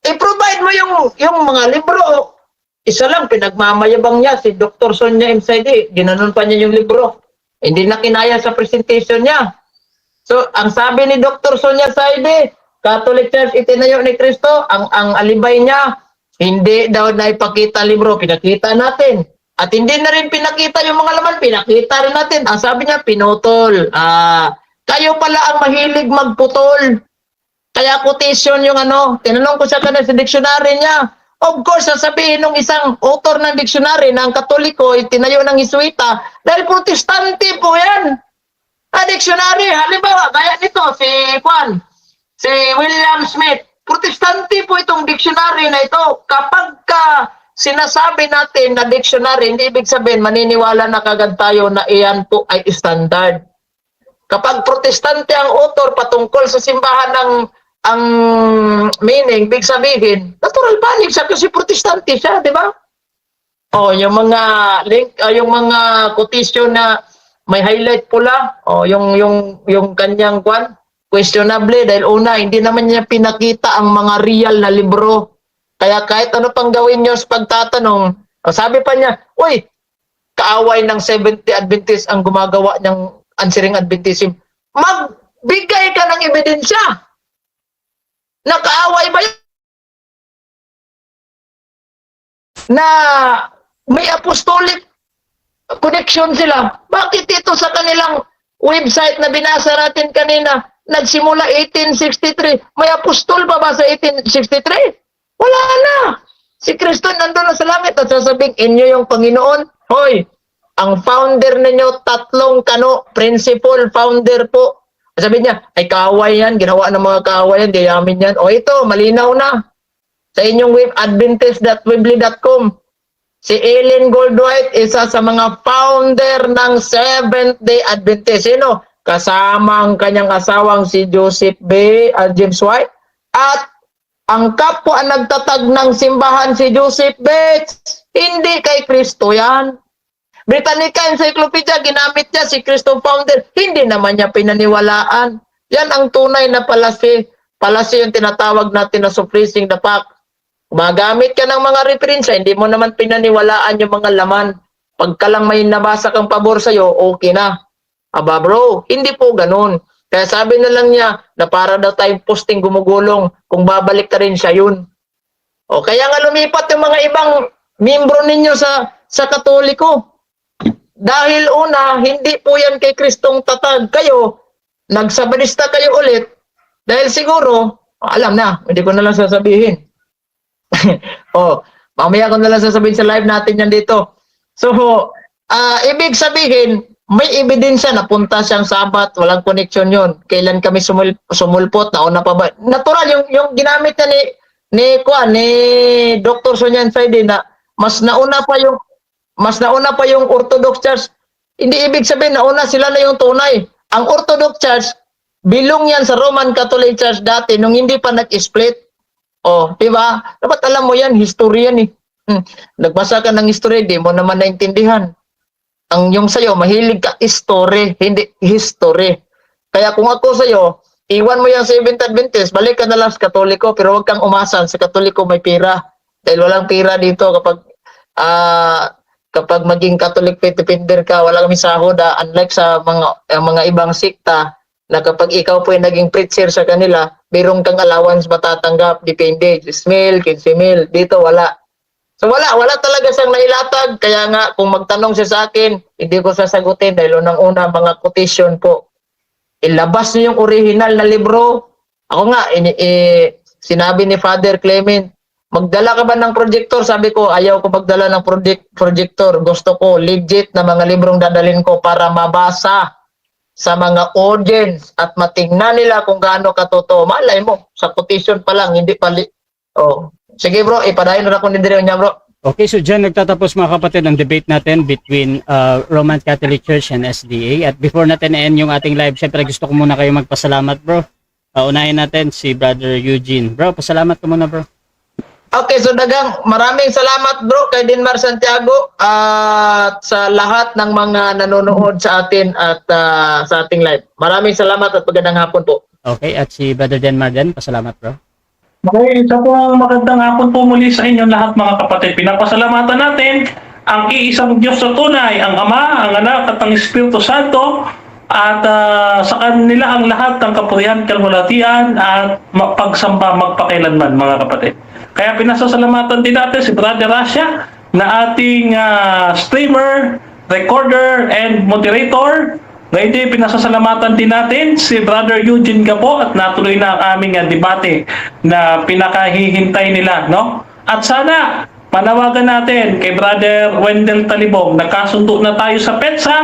Speaker 2: I-provide mo yung mga libro. Isa lang, pinagmamayabang niya, si Dr. Sonia MCD, ginanon pa niya yung libro. Hindi na kinaya sa presentation niya. So, ang sabi ni Dr. Sonia MCD, Catholic Church itinayo ni Kristo, ang alibay niya, hindi daw na ipakita libro, pinakita natin. At hindi na rin pinakita yung mga laman, pinakita rin natin. Ang sabi niya, pinutol. Kayo pala ang mahilig magputol. Kaya quotation yung tinanong ko sa kanya sa dictionary niya. Of course, sasabihin ng isang author ng dictionary na ang Katoliko ay tinayo ng Jesuita dahil protestante po yan. Dictionary, halimbawa, gaya nito, si William Smith, protestante po itong dictionary na ito. Kapag sinasabi natin na dictionary, hindi ibig sabihin, maniniwala na kagad tayo na iyan po ay standard. Kapag protestante ang author patungkol sa simbahan ang meaning, big sabihin, natural panic siya kasi protestante siya, di ba? Yung mga link, yung mga quotation na may highlight pula, yung kanyang questionable dahil una, hindi naman niya pinakita ang mga real na libro. Kaya kahit ano pang gawin niyo sa pagtatanong, sabi pa niya, uy, kaaway ng 70 Adventist ang gumagawa ng answering Adventism. Magbigay ka ng ebidensya. Nakaaway ba yun? Na may apostolic connection sila. Bakit ito sa kanilang website na binasa natin kanina, nagsimula 1863, may apostol pa ba sa 1863? Wala na. Si Kristo nandun na sa langit at sasabing, inyo yung Panginoon. Hoy, ang founder ninyo, 3 principal founder po. Sabi niya, ay kaaway yan, ginawa ng mga kaaway yan, diyamin yan. Ito, malinaw na. Sa inyong web, adventist.weebly.com. Si Ellen Goldwhite, isa sa mga founder ng Seventh-day Adventist. Sino? Kasama ang kanyang asawang si Joseph B. James White. At ang kapwa nagtatag ng simbahan si Joseph Bates, hindi kay Kristo yan. Britannica Encyclopedia, ginamit niya si Kristo founder, hindi naman niya pinaniwalaan. Yan ang tunay na palasi. Palasi yung tinatawag natin na suppressing the fact. Magamit ka ng mga referensya, hindi mo naman pinaniwalaan yung mga laman. Pagka lang may nabasa kang pabor sa'yo, okay na. Aba bro, hindi po ganun. Kaya sabi na lang niya na para daw tayong posting gumugulong, kung babalik ka rin siya yun. Kaya nga lumipat yung mga ibang membro ninyo sa Katoliko. Dahil una, hindi po yan kay Kristong tatag. Kayo, nagsabanista kayo ulit. Dahil siguro, alam na, hindi ko na lang sasabihin. Mamaya ko na lang sasabihin sa live natin yan dito. So, ibig sabihin, may ebidensya na punta siyang Sabat, walang connection yun. Kailan kami sumulpot, nauna pa ba? Natural, yung ginamit na ni Dr. Sonia MCD na mas nauna pa yung Orthodox Church. Hindi ibig sabihin nauna sila na yung tunay. Ang Orthodox Church, bilong yan sa Roman Catholic Church dati nung hindi pa nag-split. Di ba? Dapat alam mo yan, history yan eh. Nagbasa ka ng history, di mo naman naintindihan. Ang yung sa'yo, mahilig ka history, hindi history. Kaya kung ako sa'yo, iwan mo yung Seventh Adventist, balik ka na lang sa Katoliko, pero huwag kang umasan, sa Katoliko may pira. Dahil walang pira dito kapag maging Catholic faith defender ka, wala kami sahod. Unlike sa mga ibang sikta, na kapag ikaw po ay naging preacher sa kanila, mayroong kang allowance matatanggap, depende, 10,000, 15,000, dito wala. So wala talaga siyang nailatag, kaya nga kung magtanong siya sa akin, hindi ko sasagutin dahil unang-una mga quotation po. Ilabas niyo yung original na libro. Ako nga, sinabi ni Father Clement, magdala ka ba ng projector? Sabi ko, ayaw ko magdala ng projector. Gusto ko legit na mga librong dadalhin ko para mabasa sa mga audience at matingnan nila kung gaano katotoo. Malay mo, sa quotation pa lang, hindi pa oh. Sige bro, ipadayon na ako ni Direo niya bro.
Speaker 1: Okay, so dyan nagtatapos mga kapatid ang debate natin between Roman Catholic Church and SDA. At before natin end yung ating live, syempre gusto ko muna kayo magpasalamat bro. Unahin natin si Brother Eugene. Bro, pasalamat ko muna bro.
Speaker 2: Okay, so dagang maraming salamat bro kay Dinmar Santiago at sa lahat ng mga nanonood sa atin at sa ating live. Maraming salamat at magandang hapon po.
Speaker 1: Okay, at si Brother Denmar din, pasalamat bro.
Speaker 3: Okay, isa po ang magandang hapon po muli sa inyo lahat mga kapatid. Pinapasalamatan natin ang iisang Diyos na tunay, ang Ama, ang Anak at ang Espiritu Santo at sa kanila ang lahat ng kapurihan, kalwalatian at pagsamba magpakailanman mga kapatid. Kaya pinasasalamatan din natin si Brother Rasha na ating streamer, recorder, and moderator. Ngayon din, pinasasalamatan din natin si Brother Eugene Gapo at natuloy na ang aming debate na pinakahihintay nila. No? At sana, panawagan natin kay Brother Wendell Talibong, nagkasundo na tayo sa PETSA,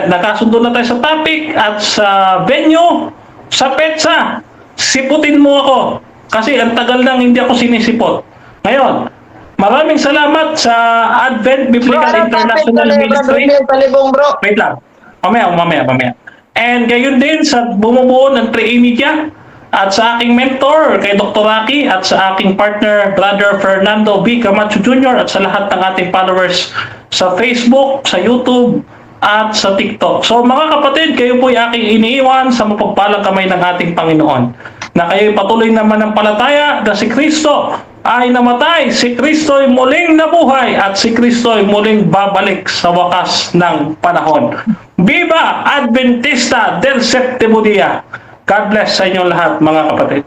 Speaker 3: nakasundo na tayo sa topic at sa venue, sa PETSA. Siputin mo ako. Kasi ang tagal nang hindi ako sinisipot. Ngayon, maraming salamat sa Advent Biblical International Ministry.
Speaker 2: Talibong bro.
Speaker 3: Wait lang. Mamaya. And gayon din sa bumubuo ng 3A Media at sa aking mentor kay Dr. Rocky at sa aking partner Brother Fernando B. Camacho Jr. at sa lahat ng ating followers sa Facebook, sa YouTube at sa TikTok. So mga kapatid, kayo po ay aking iniiwan sa mapagpalang kamay ng ating Panginoon na kayo patuloy na manampalataya na si Kristo ay namatay, si Kristo ay muling nabuhay at si Kristo ay muling babalik sa wakas ng panahon. Viva Adventista del Séptimo Día! God bless sa inyong lahat mga kapatid.